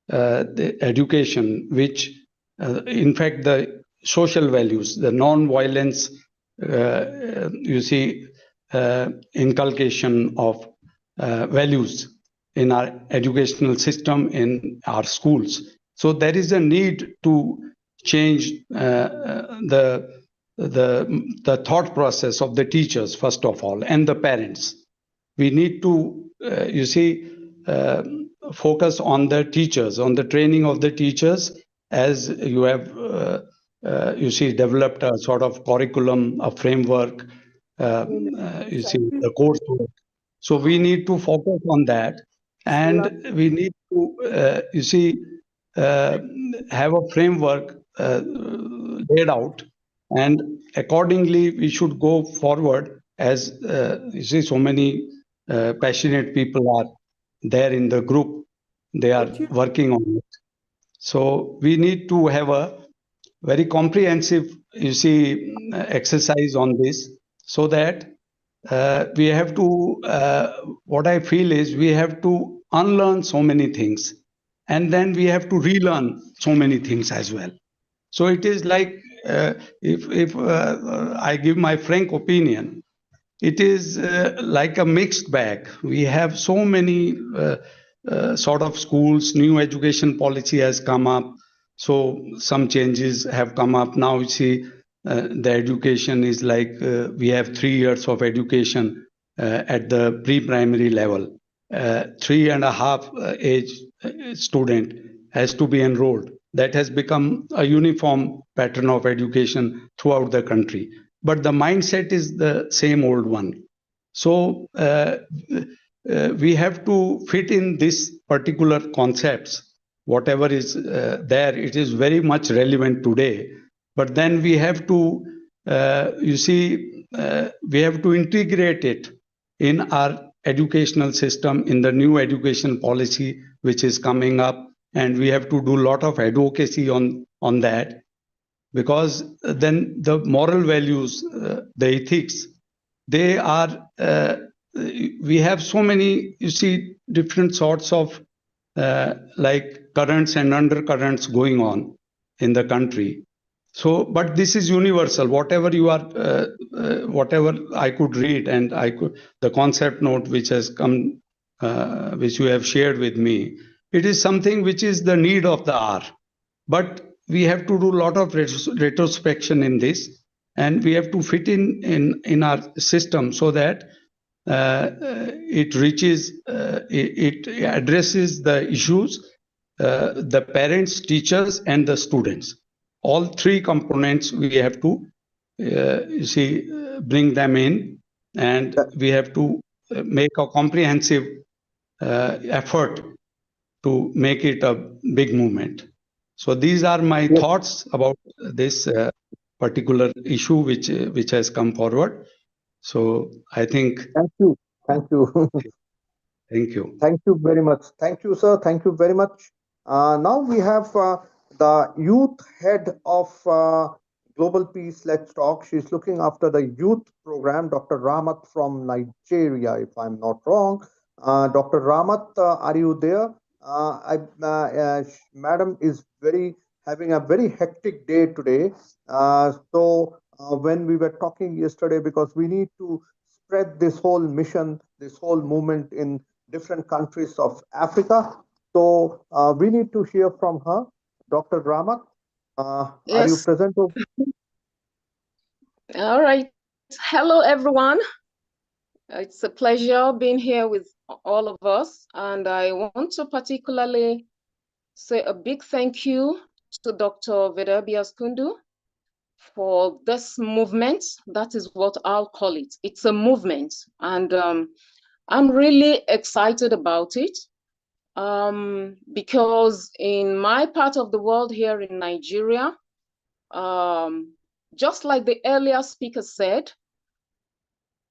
the education, which in fact the social values, the non-violence, you see, inculcation of values in our educational system, in our schools. So there is a need to change the thought process of the teachers, first of all, and the parents. We need to, you see, focus on the teachers, on the training of the teachers, as you have, you see, developed a sort of curriculum, a framework, you see, the coursework. So we need to focus on that, and we need to, you see, have a framework laid out, and accordingly we should go forward. As you see, so many passionate people are there in the group, they are working on it. So we need to have a very comprehensive, you see, exercise on this, so that we have to, what I feel is, we have to unlearn so many things, and then we have to relearn so many things as well. So it is like, if I give my frank opinion, it is like a mixed bag. We have so many sort of schools. New education policy has come up, so some changes have come up. Now you see, the education is like, we have 3 years of education at the pre-primary level. 3.5 age student has to be enrolled. That has become a uniform pattern of education throughout the country. But the mindset is the same old one. So we have to fit in this particular concepts. Whatever is there, it is very much relevant today. But then we have to, you see, we have to integrate it in our educational system, in the new education policy which is coming up, and we have to do a lot of advocacy on that, because then the moral values, the ethics, they are we have so many, you see, different sorts of like currents and undercurrents going on in the country. So, but this is universal. Whatever you are, whatever I could read, and the concept note which has come, which you have shared with me, it is something which is the need of the hour. But we have to do a lot of retrospection in this, and we have to fit in our system so that it reaches, it addresses the issues, the parents, teachers, and the students. All three components we have to, you see, bring them in, and we have to make a comprehensive effort to make it a big movement. So these are my thoughts about this particular issue which has come forward. So I think. Thank you. Thank you. Thank you. Thank you very much. Thank you, sir. Thank you very much. Now we have the youth head of Global Peace Let's Talk. She's looking after the youth program, Dr. Ramat from Nigeria, if I'm not wrong. Dr. Ramat, are you there? Madam is having a very hectic day today. So when we were talking yesterday, because we need to spread this whole mission, this whole movement in different countries of Africa. So we need to hear from her. Dr. Ramat, are you Yes. present? All right. Hello, everyone. It's a pleasure being here with all of us. And I want to particularly say a big thank you to Dr. Vedabias Kundu for this movement. That is what I'll call it. It's a movement. And I'm really excited about it because in my part of the world here in Nigeria, just like the earlier speaker said,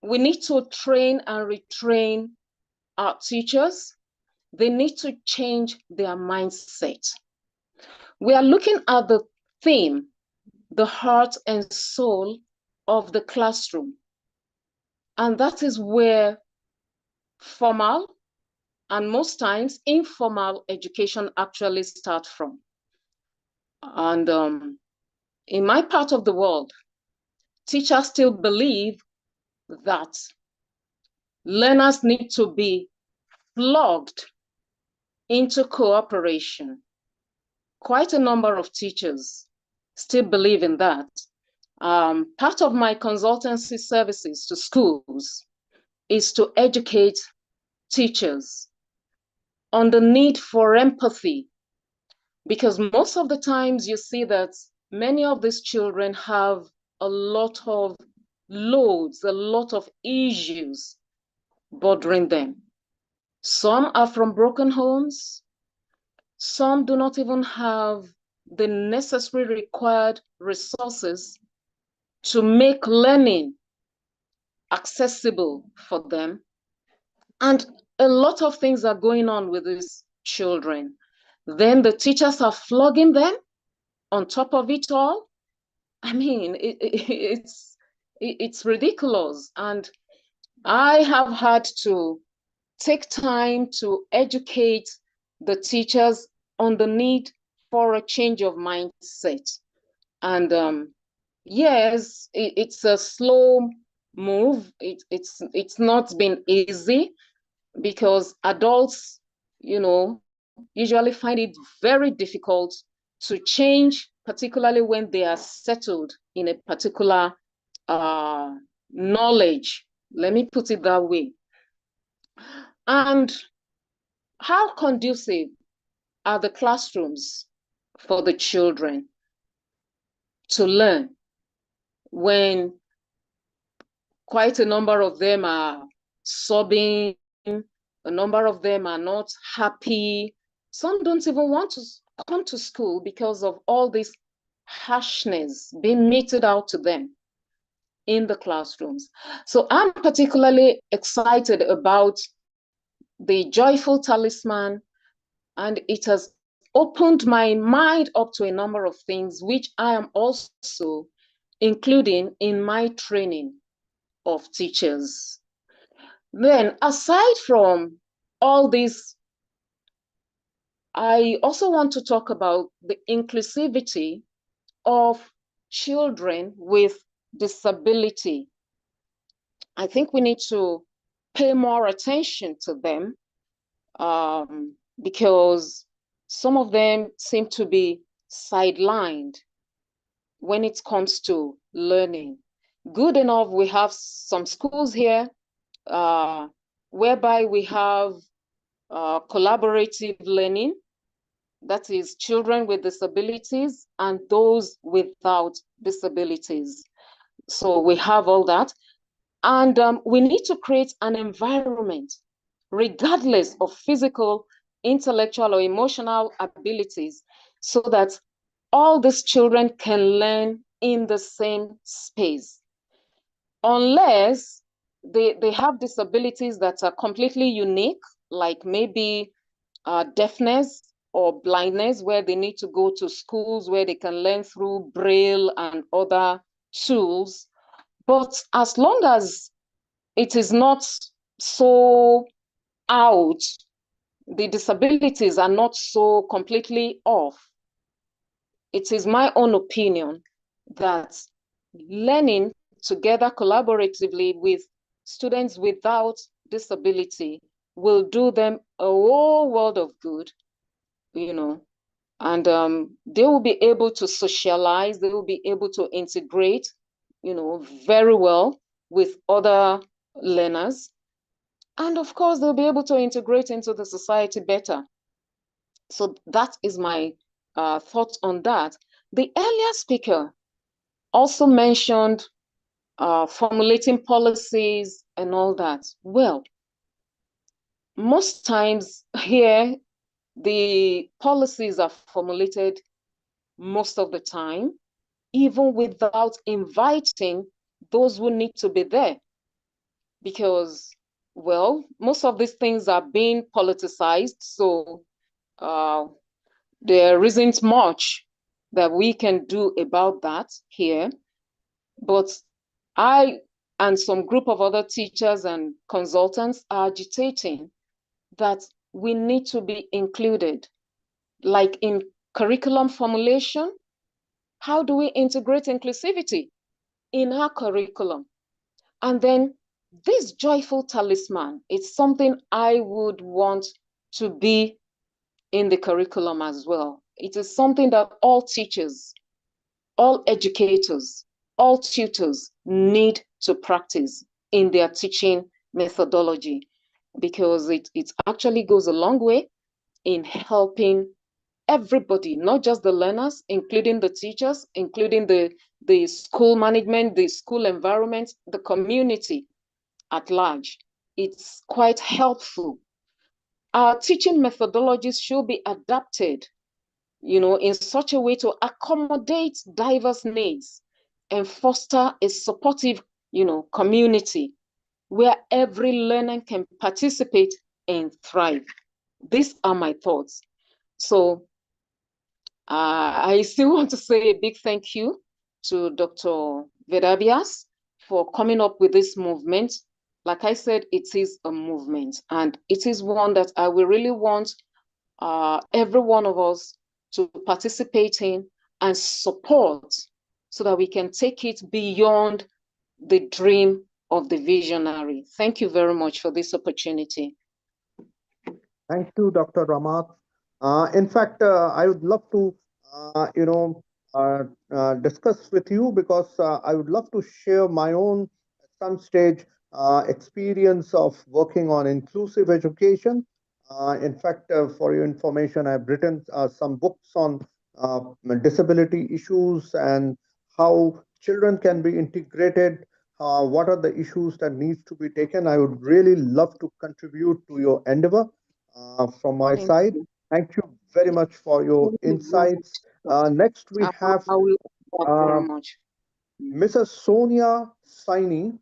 we need to train and retrain our teachers. They need to change their mindset. We are looking at the theme, the heart and soul of the classroom. And that is where formal and most times informal education actually start from. And in my part of the world, teachers still believe that learners need to be plugged into cooperation. Quite a number of teachers still believe in that. Part of my consultancy services to schools is to educate teachers on the need for empathy, because most of the times you see that many of these children have a lot of loads, a lot of issues bothering them. Some are from broken homes. Some do not even have the necessary required resources to make learning accessible for them. And a lot of things are going on with these children. Then the teachers are flogging them on top of it all. I mean, it's ridiculous. And I have had to take time to educate the teachers on the need for a change of mindset. And yes, it's a slow move. It's not been easy because adults, usually find it very difficult to change, particularly when they are settled in a particular knowledge. Let me put it that way. And how conducive are the classrooms for the children to learn when quite a number of them are sobbing, a number of them are not happy. Some don't even want to come to school because of all this harshness being meted out to them in the classrooms. So I'm particularly excited about the Joyful Talisman, and it has opened my mind up to a number of things, which I am also including in my training of teachers. Then, aside from all this, I also want to talk about the inclusivity of children with disability. I think we need to pay more attention to them, because some of them seem to be sidelined when it comes to learning. Good enough, we have some schools here whereby we have collaborative learning, that is children with disabilities and those without disabilities. So we have all that. And we need to create an environment, regardless of physical, intellectual, or emotional abilities, so that all these children can learn in the same space. Unless they have disabilities that are completely unique, like maybe deafness or blindness, where they need to go to schools where they can learn through Braille and other tools. But as long as it is not so out, the disabilities are not so completely off, it is my own opinion that learning together collaboratively with students without disability will do them a whole world of good, you know, and they will be able to socialize, they will be able to integrate, very well with other learners. And of course, they'll be able to integrate into the society better. So that is my thoughts on that. The earlier speaker also mentioned formulating policies and all that. Well, most times here, the policies are formulated most of the time, even without inviting those who need to be there. Because, well, most of these things are being politicized, so there isn't much that we can do about that here. But I and some group of other teachers and consultants are agitating that we need to be included. Like in curriculum formulation, how do we integrate inclusivity in our curriculum? And then this joyful talisman, it's something I would want to be in the curriculum as well. It is something that all teachers, all educators, all tutors need to practice in their teaching methodology, because it actually goes a long way in helping everybody, not just the learners, including the teachers, including the school management, the school environment, the community at large. It's quite helpful. Our teaching methodologies should be adapted, in such a way to accommodate diverse needs and foster a supportive, community where every learner can participate and thrive. These are my thoughts. So I still want to say a big thank you to Dr. Vedabias for coming up with this movement. Like I said, it is a movement, and it is one that I will really want every one of us to participate in and support, so that we can take it beyond the dream of the visionary. Thank you very much for this opportunity. Thank you, Dr. Ramat. In fact, I would love to, discuss with you, because I would love to share my own, at some stage, experience of working on inclusive education. In fact, for your information, I've written some books on uh, disability issues and how children can be integrated. What are the issues that needs to be taken? I would really love to contribute to your endeavor from my Thank side. you. Thank you very much for your Thank you very insights. much. Next, we have I will very uh, much. Mrs. Sonia Saini.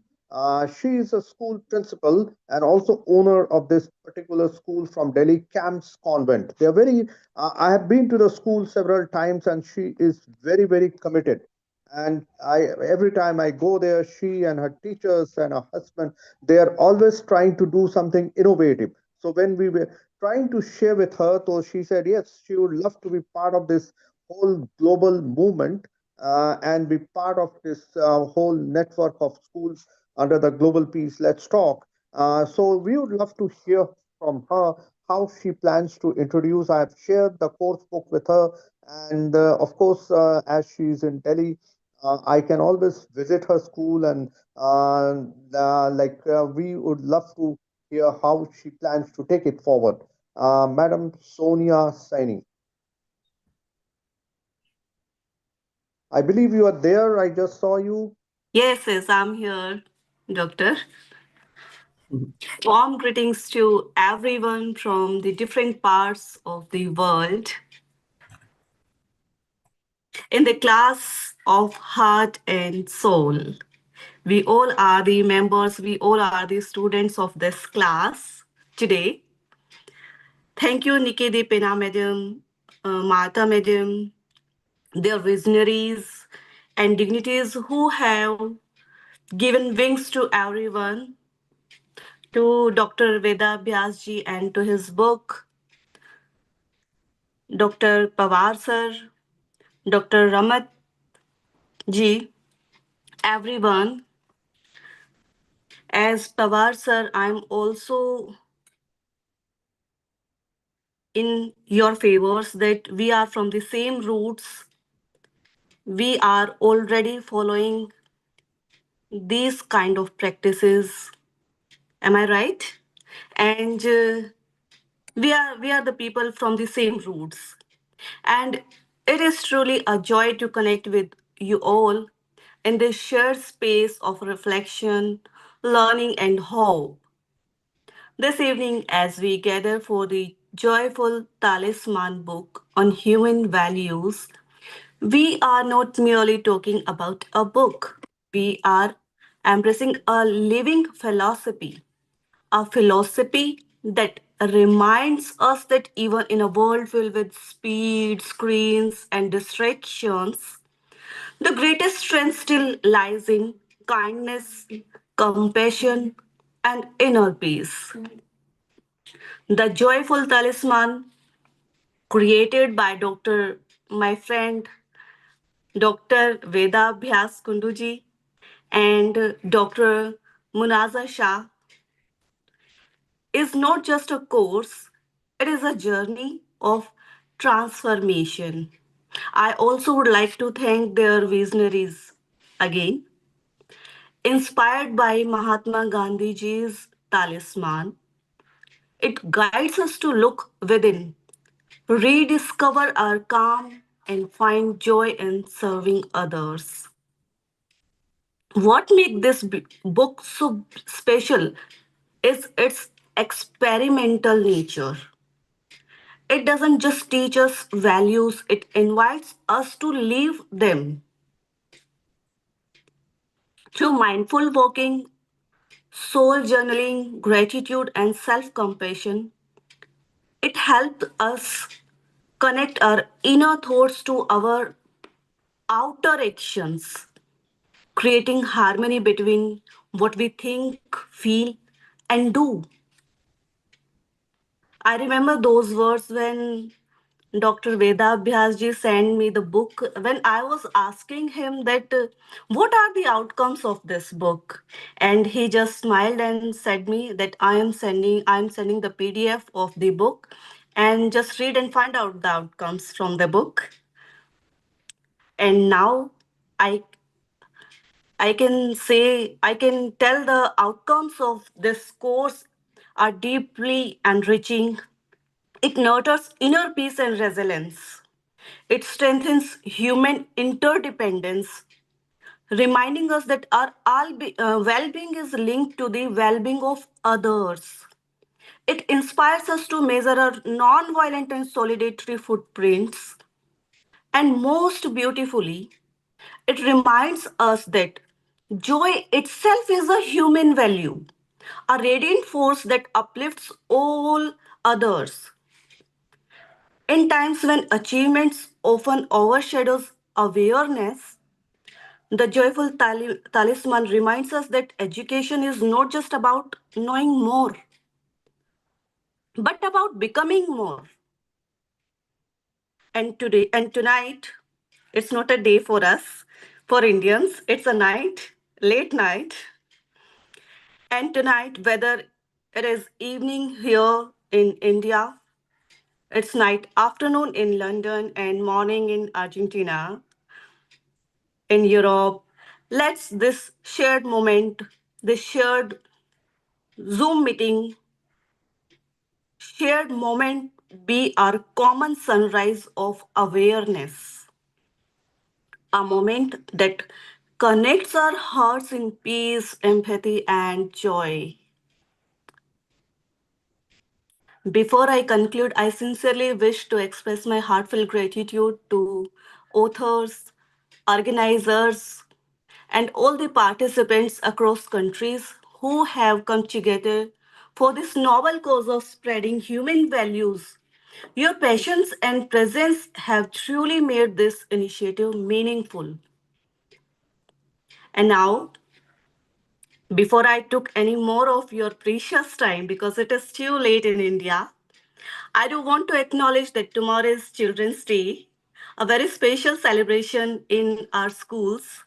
She is a school principal and also owner of this particular school from Delhi, Camps Convent. I have been to the school several times, and she is very, very committed. And every time I go there, she and her teachers and her husband, they are always trying to do something innovative. So when we were trying to share with her, so she said yes, she would love to be part of this whole global movement, and be part of this whole network of schools under the Global Peace Let's Talk. So we would love to hear from her how she plans to introduce. I have shared the course book with her, and of course, as she's in Delhi, I can always visit her school, and we would love to hear how she plans to take it forward. Madam Sonia Saini, I believe you are there. I just saw you. Yes, yes, I'm here, Doctor. Warm greetings to everyone from the different parts of the world in the class of heart and soul. We all are the members, we all are the students of this class today. Thank you, Nikki Pena Madam, Martha Madam, their visionaries and dignitaries who have given wings to everyone, to Dr. Veda Vyasji and to his book, Dr. Pawar sir, Dr. Ramat ji, everyone. As Pawar sir, I'm also in your favors that we are from the same roots. We are already following these kind of practices. Am I right? And we are the people from the same roots. And it is truly a joy to connect with you all in this shared space of reflection, learning, and hope. This evening, as we gather for the joyful Talisman book on human values, we are not merely talking about a book. We are embracing a living philosophy, a philosophy that reminds us that even in a world filled with speed, screens, and distractions, the greatest strength still lies in kindness, compassion, and inner peace. The joyful talisman created by my friend Dr. Veda Bhyas Kunduji and Dr. Munaza Shah is not just a course, it is a journey of transformation. I also would like to thank their visionaries again. Inspired by Mahatma Gandhiji's talisman, it guides us to look within, rediscover our calm, and find joy in serving others. What makes this book so special is its experimental nature. It doesn't just teach us values, it invites us to live them. Through mindful walking, soul journaling, gratitude, and self compassion, it helps us connect our inner thoughts to our outer actions, creating harmony between what we think, feel, and do. I remember those words when Dr. Veda Bhyasji sent me the book when I was asking him that what are the outcomes of this book, and he just smiled and said me that I am sending the PDF of the book and just read and find out the outcomes from the book. And now I I can say I can tell the outcomes of this course are deeply enriching. It nurtures inner peace and resilience. It strengthens human interdependence, reminding us that our well being is linked to the well being of others. It inspires us to measure our non-violent and solidarity footprints. And most beautifully, it reminds us that joy itself is a human value, a radiant force that uplifts all others. In times when achievements often overshadows awareness, The joyful talisman reminds us that education is not just about knowing more, but about becoming more. And tonight, it's not a day for us. For Indians, it's a night, late night. And tonight, whether it is evening here in India, it's night, afternoon in London, and morning in Argentina, in Europe, let's this shared moment, this shared Zoom meeting, shared moment be our common sunrise of awareness, a moment that connects our hearts in peace, empathy, and joy. Before I conclude, I sincerely wish to express my heartfelt gratitude to authors, organizers, and all the participants across countries who have come together for this noble cause of spreading human values. Your patience and presence have truly made this initiative meaningful. And now, before I took any more of your precious time, because it is too late in India, I do want to acknowledge that tomorrow is Children's Day, a very special celebration in our schools.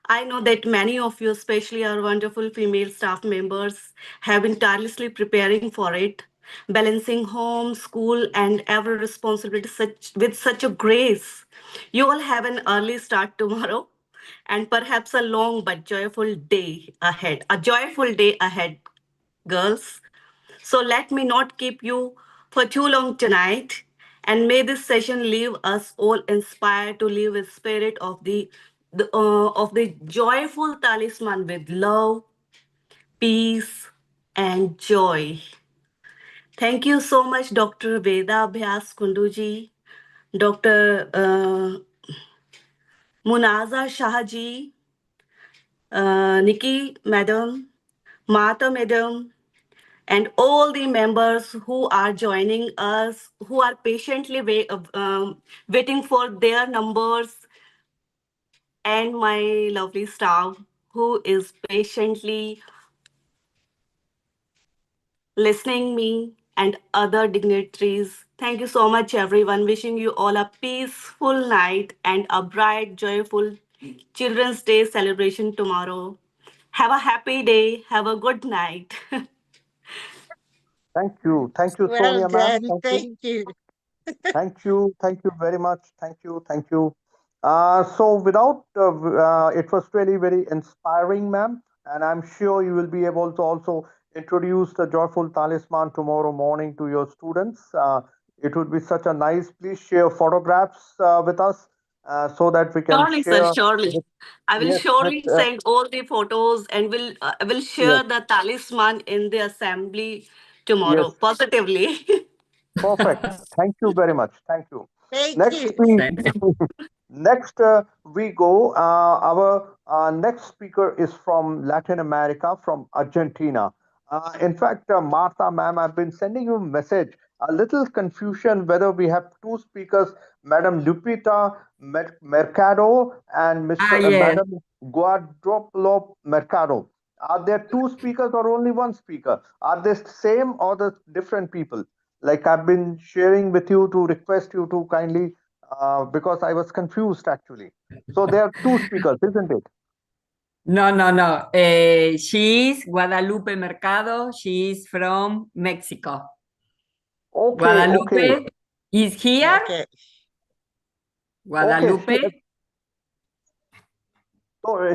I know that many of you, especially our wonderful female staff members, have been tirelessly preparing for it, balancing home, school, and every responsibility with such a grace. You will have an early start tomorrow and perhaps a long but joyful day ahead. A joyful day ahead, girls. So let me not keep you for too long tonight. And may this session leave us all inspired to live with spirit of the joyful talisman with love, peace, and joy. Thank you so much, Dr. Veda Bhyas Kunduji, Dr. Munaza Shahji, Nikki Madam, Mata Madam, and all the members who are joining us, who are patiently waiting for their numbers, and my lovely staff who is patiently listening me and other dignitaries. Thank you so much, everyone. Wishing you all a peaceful night and a bright, joyful Children's Day celebration tomorrow. Have a happy day. Have a good night. Thank you. Thank you, Well Sonia, ma'am. done. Thank you. Thank you. Thank you. Thank you very much. Thank you. Thank you. So, without it was really very inspiring, ma'am, and I'm sure you will be able to also introduce the Joyful Talisman tomorrow morning to your students. It would be such a nice. Please share photographs with us so that we can Surely, sir, share surely. with I will yes with surely send all the photos and will yes share the talisman in the assembly tomorrow, yes. positively. Perfect. Thank you very much. Thank you. Thank Next you. we Thank you. next we go. Our next speaker is from Latin America, from Argentina. In fact, Martha, ma'am, I've been sending you a message. A little confusion whether we have two speakers, Madam Lupita Mercado and Yes. Madam Guadalupe Mercado. Are there two speakers or only one speaker? Are they same or the different people? Like I've been sharing with you to request you to kindly because I was confused actually. So there are two speakers, isn't it? No, no, no. She's Guadalupe Mercado. She's from Mexico. Okay, okay, Guadalupe is here. Okay. okay. Guadalupe.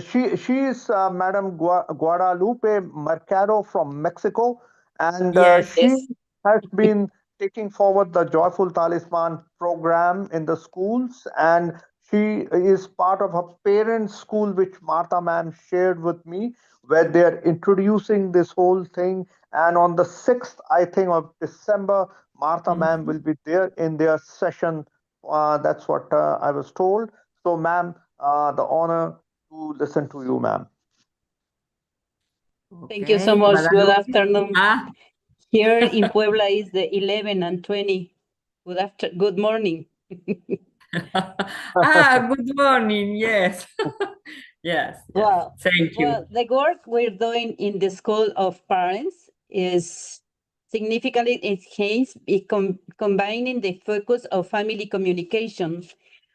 She is Madam Guadalupe Mercado from Mexico, and Yes. she has been taking forward the Joyful Talisman program in the schools, and she is part of a parent school which Martha ma'am shared with me, where they are introducing this whole thing. And on the 6th, I think, of December, Martha ma'am Mhm. will be there in their session. That's what I was told. So, ma'am, the honor to listen to you, ma'am. Thank you so Okay, much. Good Guadalupe. afternoon. Ah, Here in Puebla is the 11 and 20. Good morning. Good morning. Yes. Yes. Well, Thank you. the work we're doing in the School of Parents is significantly enhanced by combining the focus of family communication.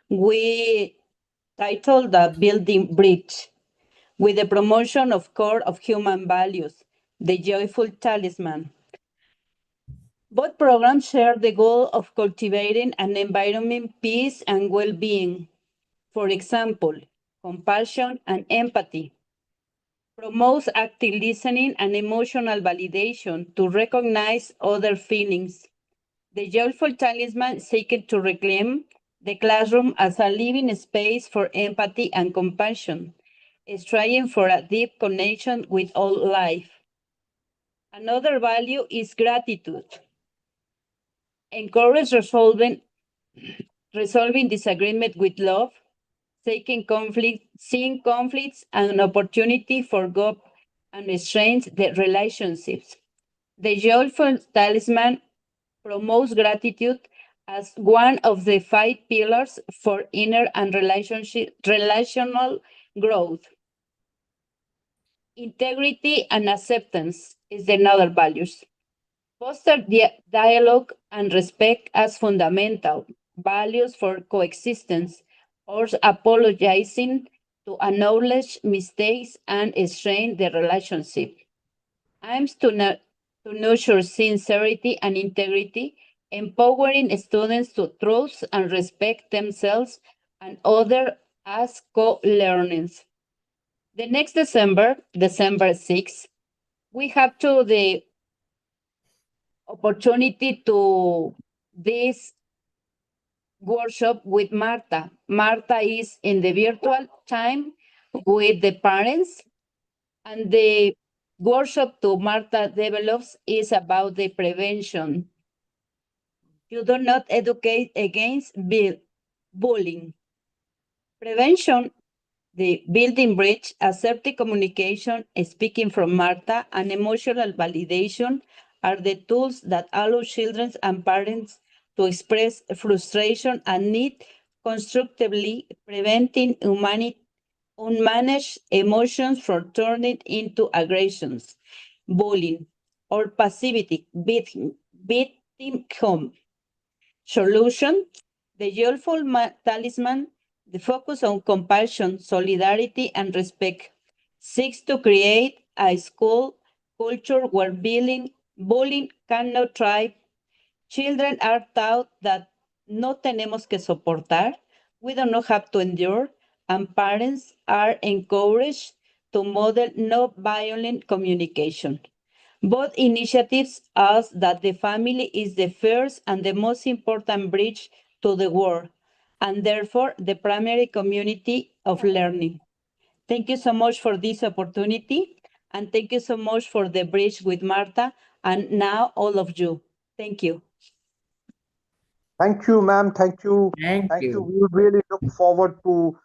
We titled the Building Bridge with the promotion of core of human values, the joyful talisman. Both programs share the goal of cultivating an environment, peace, and well-being. For example, compassion and empathy. Promotes active listening and emotional validation to recognize other feelings. The joyful talisman seeks to reclaim the classroom as a living space for empathy and compassion, striving for a deep connection with all life. Another value is gratitude. Encourage resolving disagreement with love, seeing conflicts as an opportunity for growth and strengthen the relationships. The joyful talisman promotes gratitude as one of the 5 pillars for inner and relational growth. Integrity and acceptance is another values. Foster dialogue and respect as fundamental values for coexistence, or apologizing to acknowledge mistakes and strengthen the relationship. Aims to nurture sincerity and integrity, empowering students to trust and respect themselves and others as co-learners. The next December 6th, we have the opportunity to this workshop with Marta. Marta is in the virtual time with the parents, and the workshop to Marta develops is about the prevention. You do not educate against bullying. Prevention, the building bridge, assertive communication, speaking from Marta, and emotional validation are the tools that allow children and parents to express frustration and need constructively, preventing unmanaged emotions from turning into aggressions, bullying, or passivity, victim solution. The joyful talisman, the focus on compassion, solidarity, and respect, seeks to create a school culture where bullying cannot thrive. Children are taught that no tenemos que soportar, we do not have to endure, and parents are encouraged to model no violent communication. Both initiatives ask that the family is the first and the most important bridge to the world, and therefore the primary community of learning. Thank you so much for this opportunity, and thank you so much for the bridge with Marta, and now all of you. Thank you. Thank you, ma'am. Thank you. Thank Thank you. you. We would really look forward to,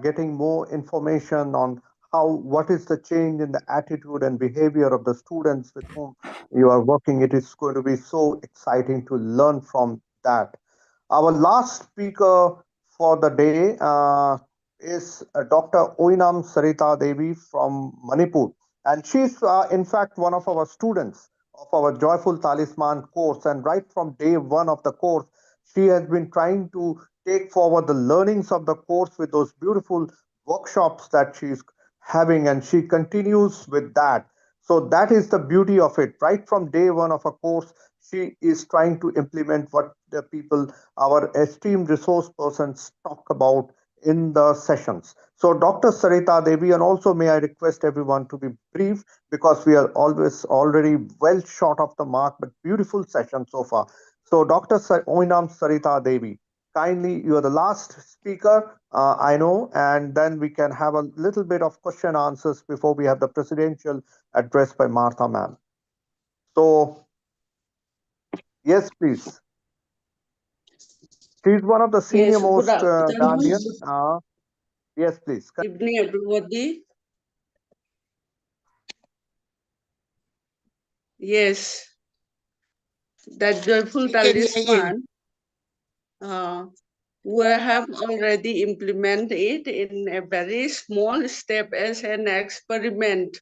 getting more information on what is the change in the attitude and behavior of the students with whom you are working. It is going to be so exciting to learn from that. Our last speaker for the day is Dr. Oinam Sarita Devi from Manipur. And she's, in fact, one of our students of our Joyful Talisman course. And right from day one of the course, she has been trying to take forward the learnings of the course with those beautiful workshops that she's having, and she continues with that. So that is the beauty of it. Right from day one of a course, she is trying to implement what the people, our esteemed resource persons, talk about in the sessions. So, Dr. Sarita Devi, and also may I request everyone to be brief because we are always already well short of the mark, but beautiful session so far. So, Dr. Oinam Sarita Devi, kindly, you are the last speaker, I know, and then we can have a little bit of question answers before we have the presidential address by Martha ma'am. So, yes, please. She's one of the senior Yes, good most afternoon. guardian. Yes, please. Good evening, everybody. Yes, that joyful We can hear you. talisman. we have already implemented it in a very small step as an experiment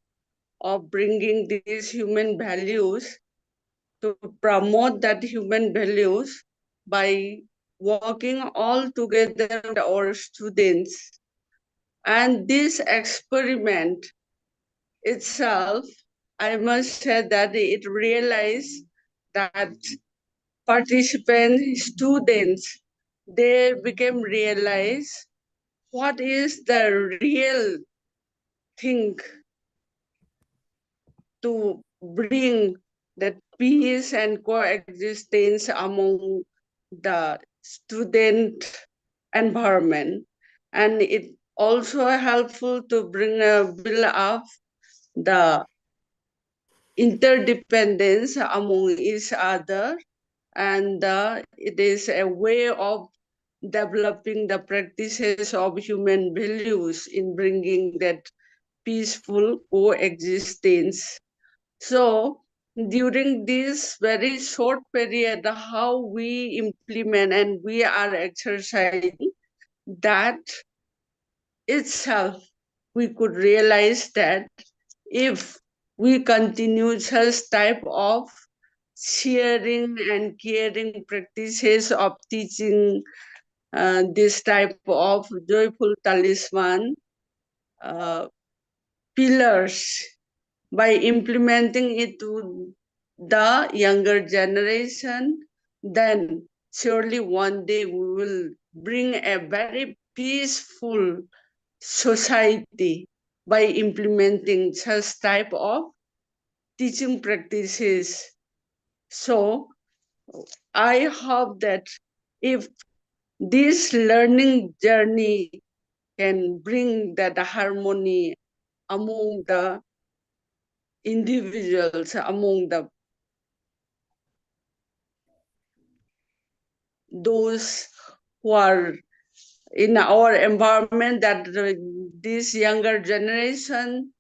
of bringing these human values to promote that human values by working all together with our students. And this experiment itself, I must say that it realized that participants, students, they became realize what is the real thing to bring that peace and coexistence among the student environment. And it also helpful to bring a build up the interdependence among each other, and it is a way of developing the practices of human values in bringing that peaceful coexistence. So during this very short period, how we implement and we are exercising that itself, we could realize that if we continue such type of sharing and caring practices of teaching this type of joyful talisman uh, pillars by implementing it to the younger generation, then surely one day we will bring a very peaceful society by implementing such type of teaching practices. So I hope that if this learning journey can bring that harmony among the individuals, among the those who are in our environment, that this younger generation,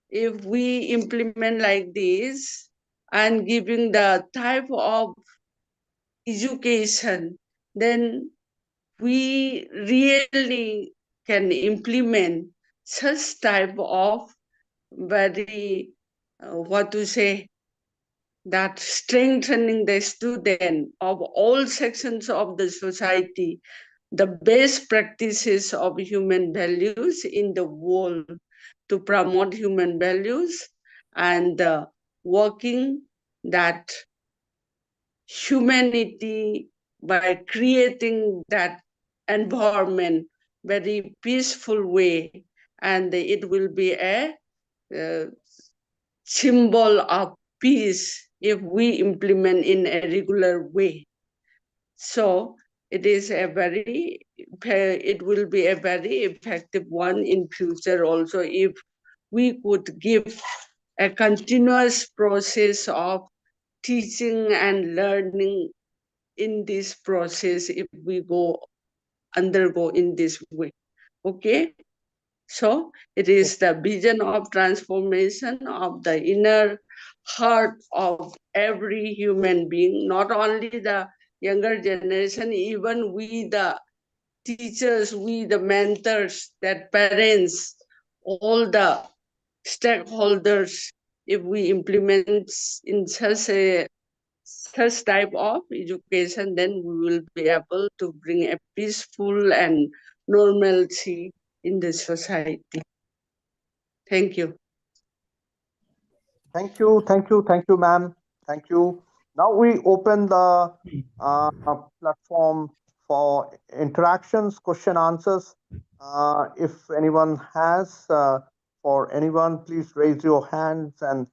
if we implement like this and giving the type of education, then we really can implement such type of very what to say, that strengthening the student of all sections of the society, the best practices of human values in the world, to promote human values and working that humanity by creating that environment very peaceful way, and it will be a uh, symbol of peace if we implement in a regular way. So it is a very, it will be a very effective one in future also, if we could give a continuous process of teaching and learning in this process, if we go undergo in this way. Okay, so it is the vision of transformation of the inner heart of every human being, not only the younger generation, even we the teachers, we the mentors, that parents, all the stakeholders, if we implement in such type of education, then we will be able to bring a peaceful and normalcy in the society. Thank you. Thank you, ma'am. Thank you. Now we open the uh, platform for interactions, question answers. If anyone has for anyone, please raise your hands, and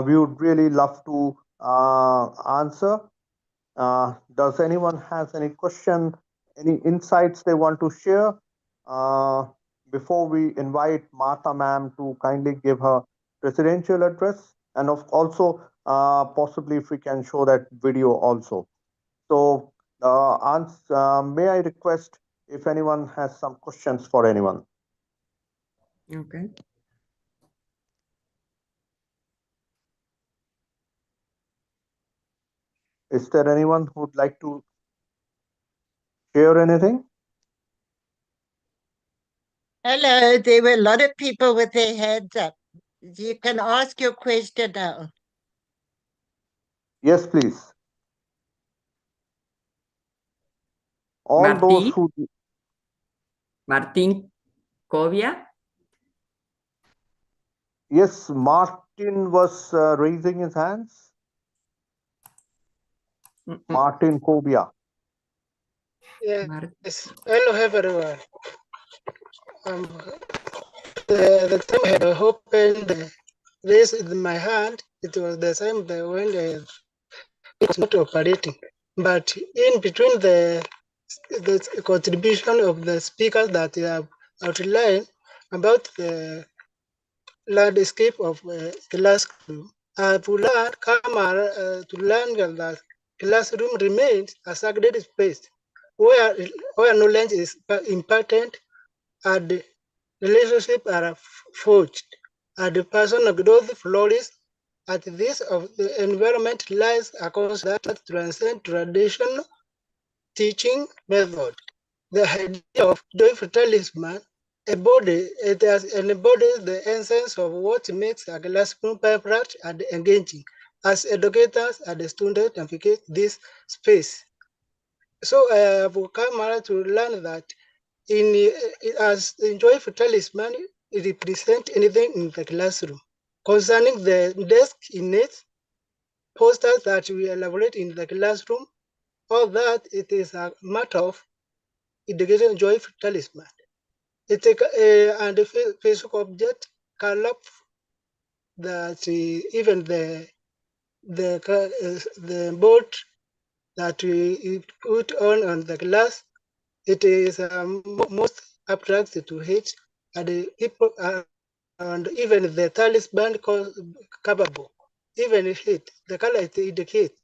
we would really love to answer. Does anyone has any question, any insights they want to share? Uh, Before we invite Martha ma'am to kindly give her presidential address, and also possibly if we can show that video also. So, may I request if anyone has some questions for anyone? Okay. Is there anyone who'd like to? share anything? Hello, there were a lot of people with their hands up. You can ask your question now. Yes, please. All those who. Martin Covia. Yes, Martin was raising his hands. Martin Kobia. Yes. Hello, everyone. The time I had opened this in my hand, it was the time when it was not operating. But in between the contribution of the speakers that have outlined about the landscape of classroom, I've learned, to learn that classroom remains a sacred space where knowledge is imparted and relationships are forged, and the personal growth flourishes. At this of the environment lies a concept that transcends traditional teaching method. The idea of joyful talisman it has embodies the essence of what makes a classroom vibrant and engaging as educators and students navigate this space. So I have come out to learn that as in joyful talisman, it represents anything in the classroom. Concerning the desk in it, posters that we elaborate in the classroom, or that it is a matter of education joyful talisman. It's and the physical object can up that even the board that we put on the glass, it is most abstract to hit, and the people and even the talisman capable, even it the color it indicates,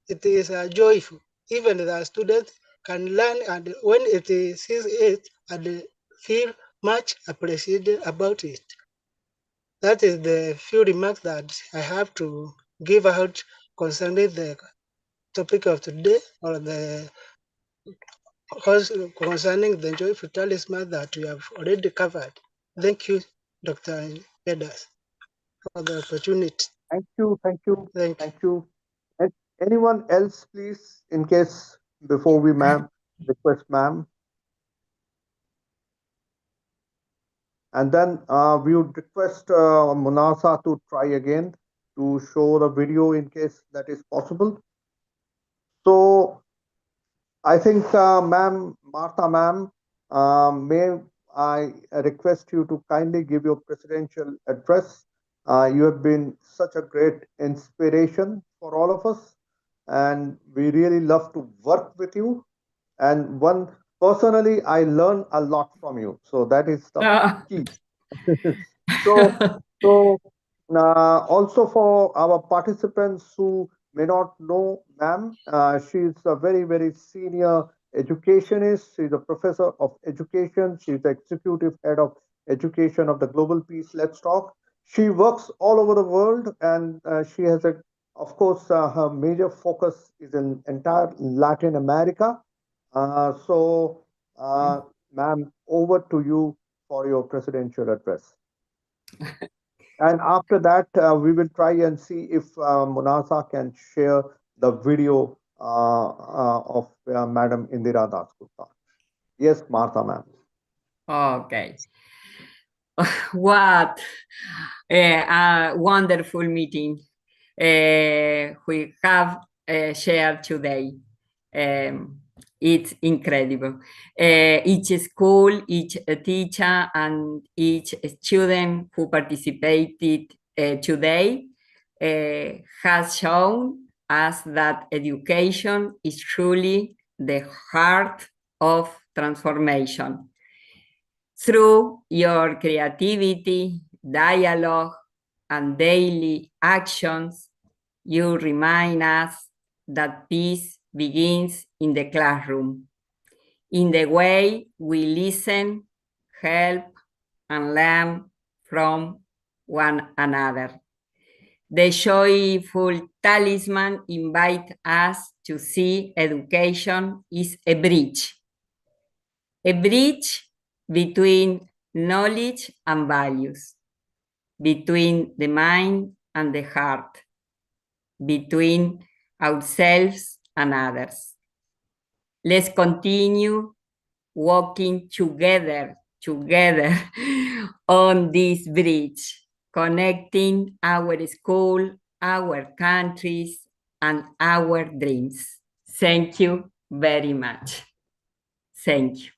it is joyful. Even the student can learn, and when it sees it and feel much appreciated about it. That is the few remarks that I have to give out concerning the topic of today, or the concerning the joyful talisman that we have already covered. Thank you, Dr. Vedas, for the opportunity. Thank you, thank you, Thank you. thank you. And anyone else, please, in case before we request ma'am. And then we would request Munasa to try again to show the video in case that is possible. So I think, Martha ma'am, may I request you to kindly give your presidential address. You have been such a great inspiration for all of us, and we really love to work with you. And one personally, I learn a lot from you, so that is the key. so, so also for our participants who may not know, ma'am, she's a very, very senior educationist. She's a professor of education. She's the executive head of education of the Global Peace Let's Talk. She works all over the world, and she has a, of course, her major focus is in entire Latin America. Ma'am, over to you for your presidential address. And after that, we will try and see if Munasa can share the video of Madam Indira Das Gupta. Yes, Martha, ma'am. Okay. What a wonderful meeting we have shared today. It's incredible. Each school, each teacher, and each student who participated today has shown us that education is truly the heart of transformation. Through your creativity, dialogue, and daily actions, you remind us that peace begins in the classroom, in the way we listen, help, and learn from one another. The joyful Talisman invite us to see education is a bridge between knowledge and values, between the mind and the heart, between ourselves and others. Let's continue walking together on this bridge, connecting our school, our countries, and our dreams. Thank you very much. Thank you.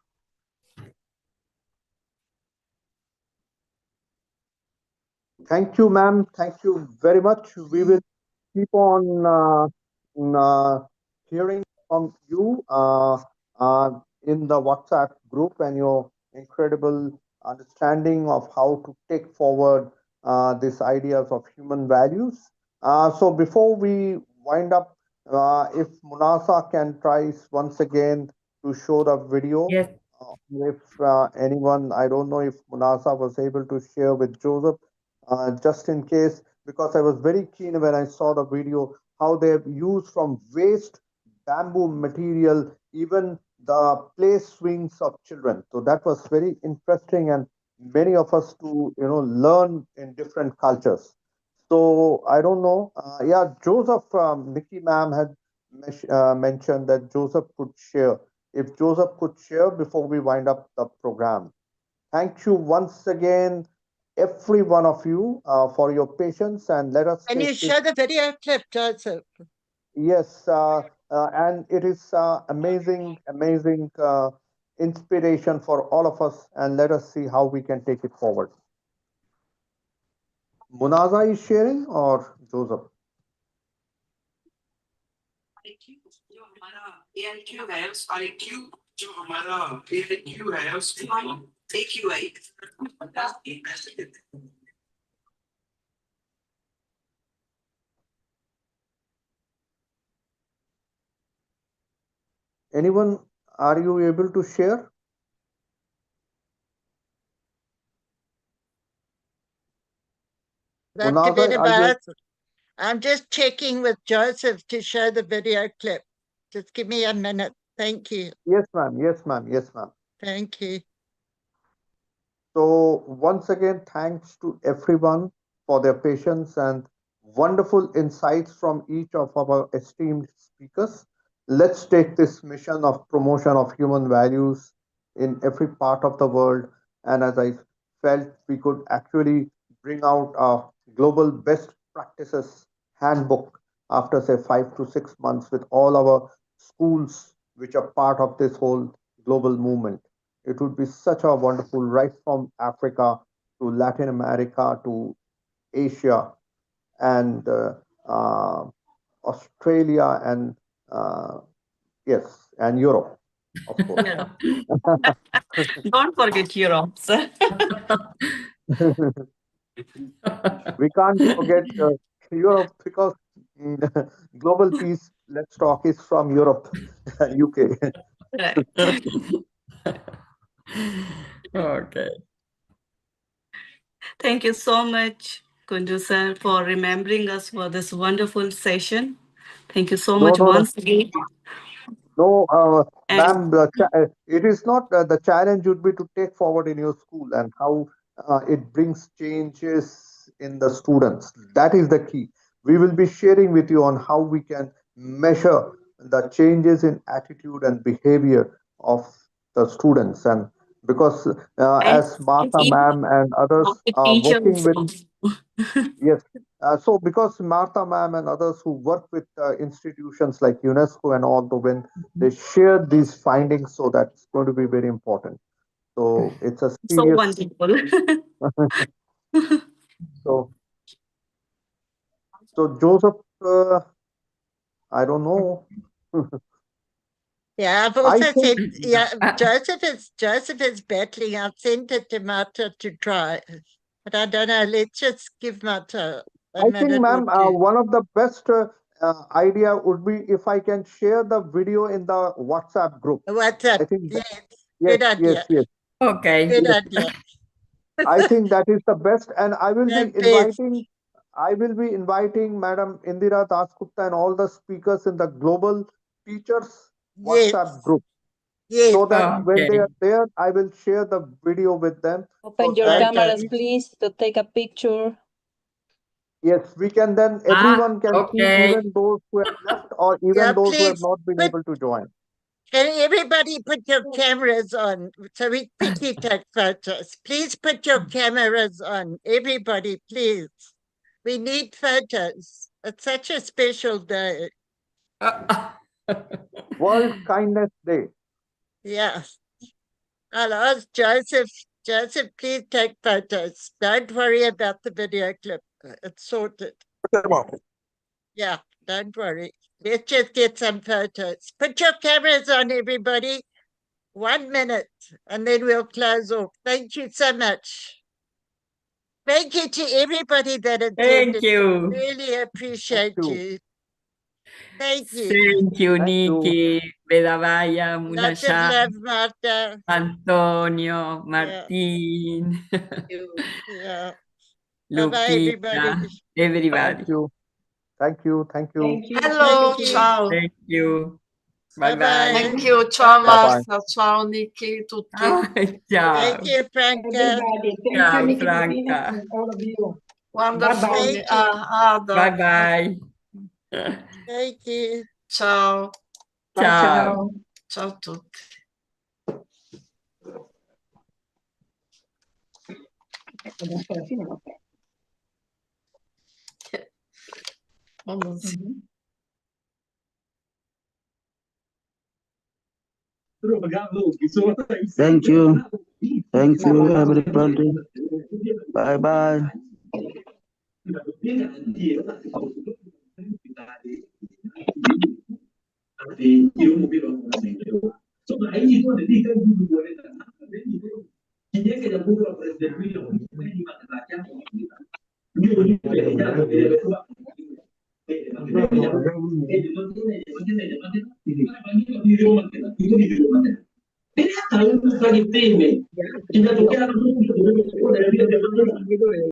Thank you, ma'am. Thank you very much. We will keep on hearing from you in the WhatsApp group and your incredible understanding of how to take forward these ideas of human values. So before we wind up, if Munasa can try once again to show the video. Yes. If anyone, I don't know if Munasa was able to share with Joseph, just in case, because I was very keen when I saw the video how they have used from waste bamboo material, even the play swings of children. So that was very interesting, and many of us to learn in different cultures. So I don't know. Yeah, Joseph, Nikki ma'am had mentioned that Joseph could share. If Joseph could share before we wind up the program. Thank you once again, every one of you, for your patience, and let us Can you take this. show the video clip, Joseph? Yes, and it is amazing, amazing inspiration for all of us, and let us see how we can take it forward. Munaza is sharing or Joseph? Anyone, are you able to share? Dr. Munaza, are you? I'm just checking with Joseph to show the video clip. Just give me a minute. Thank you. Yes, ma'am. Yes, ma'am. Yes, ma'am. Thank you. So, once again, thanks to everyone for their patience and wonderful insights from each of our esteemed speakers. Let's take this mission of promotion of human values in every part of the world. And as I felt, we could actually bring out a global best practices handbook after, say, 5 to 6 months with all our schools, which are part of this whole global movement. It would be such a wonderful, right from Africa to Latin America to Asia and uh, Australia and yes, and Europe, of course. Don't forget Europe, sir. We can't forget Europe because global peace, let's talk, is from Europe, UK. Right. Okay. Thank you so much, Kunju sir, for remembering us for this wonderful session. Thank you so No, much no, no. once again. No, And ma'am, it is not the challenge would be to take forward in your school and how it brings changes in the students. That is the key. We will be sharing with you on how we can measure the changes in attitude and behavior of the students. And because and as Martha even ma'am and others of the are working teachers with, also. yes. So, because Martha ma'am and others who work with institutions like UNESCO and all, the when they share these findings, so that's going to be very important. So, it's a So serious. wonderful. So, so Joseph, I don't know. Yeah, I've I also think, said, yeah, Joseph is battling. I've sent it to Marta to try. But I don't know. Let's just give Marta a I think, minute or ma'am, two. one of the best idea would be if I can share the video in the WhatsApp group. WhatsApp. I think, Yes. yes, Good idea. yes, yes. Okay. Good Yes. idea. I think that is the best, and I will be The best. inviting. I will be inviting Madam Indira Dasgupta and all the speakers in the global teachers Yes, WhatsApp group, yes. so that when they Okay. are there, I will share the video with them. Open So your that cameras, Okay. please, to take a picture. yes, we can then Ah, everyone can see, okay. even those who have left or even Yeah, those who have please not been put, able to join. can everybody put your cameras on so we quickly take photos? Please put your cameras on, everybody, please. We need photos. It's such a special day. World Kindness Day. Yeah. I'll ask Joseph. Joseph, please take photos. Don't worry about the video clip. It's sorted. Okay, ma'am. Yeah, don't worry. Let's just get some photos. Put your cameras on, everybody. 1 minute, and then we'll close off. Thank you so much. Thank you to everybody that attended. Thank you. Really Thank appreciate you. you. Thank you. Thank you, Thank you. Nikki, Bedavaya, Lots of Munashan, love, Martha. Antonio, Yeah, Martin, yeah. Bye-bye, everybody. Lupita, everybody. Thank you. Thank you. Thank you. Hello, Thank you. ciao. Thank you. Bye Bye-bye. bye. Thank you, ciao Bye bye. Marta, ciao Nicky, tutti. Thank Ciao. you, Franca. Ciao, Franca. Wonderful. Thank you. Ada. Bye bye. Thank you. Ciao. Ciao. Ciao a tutti. Thank you. Thank you, everybody. Bye bye.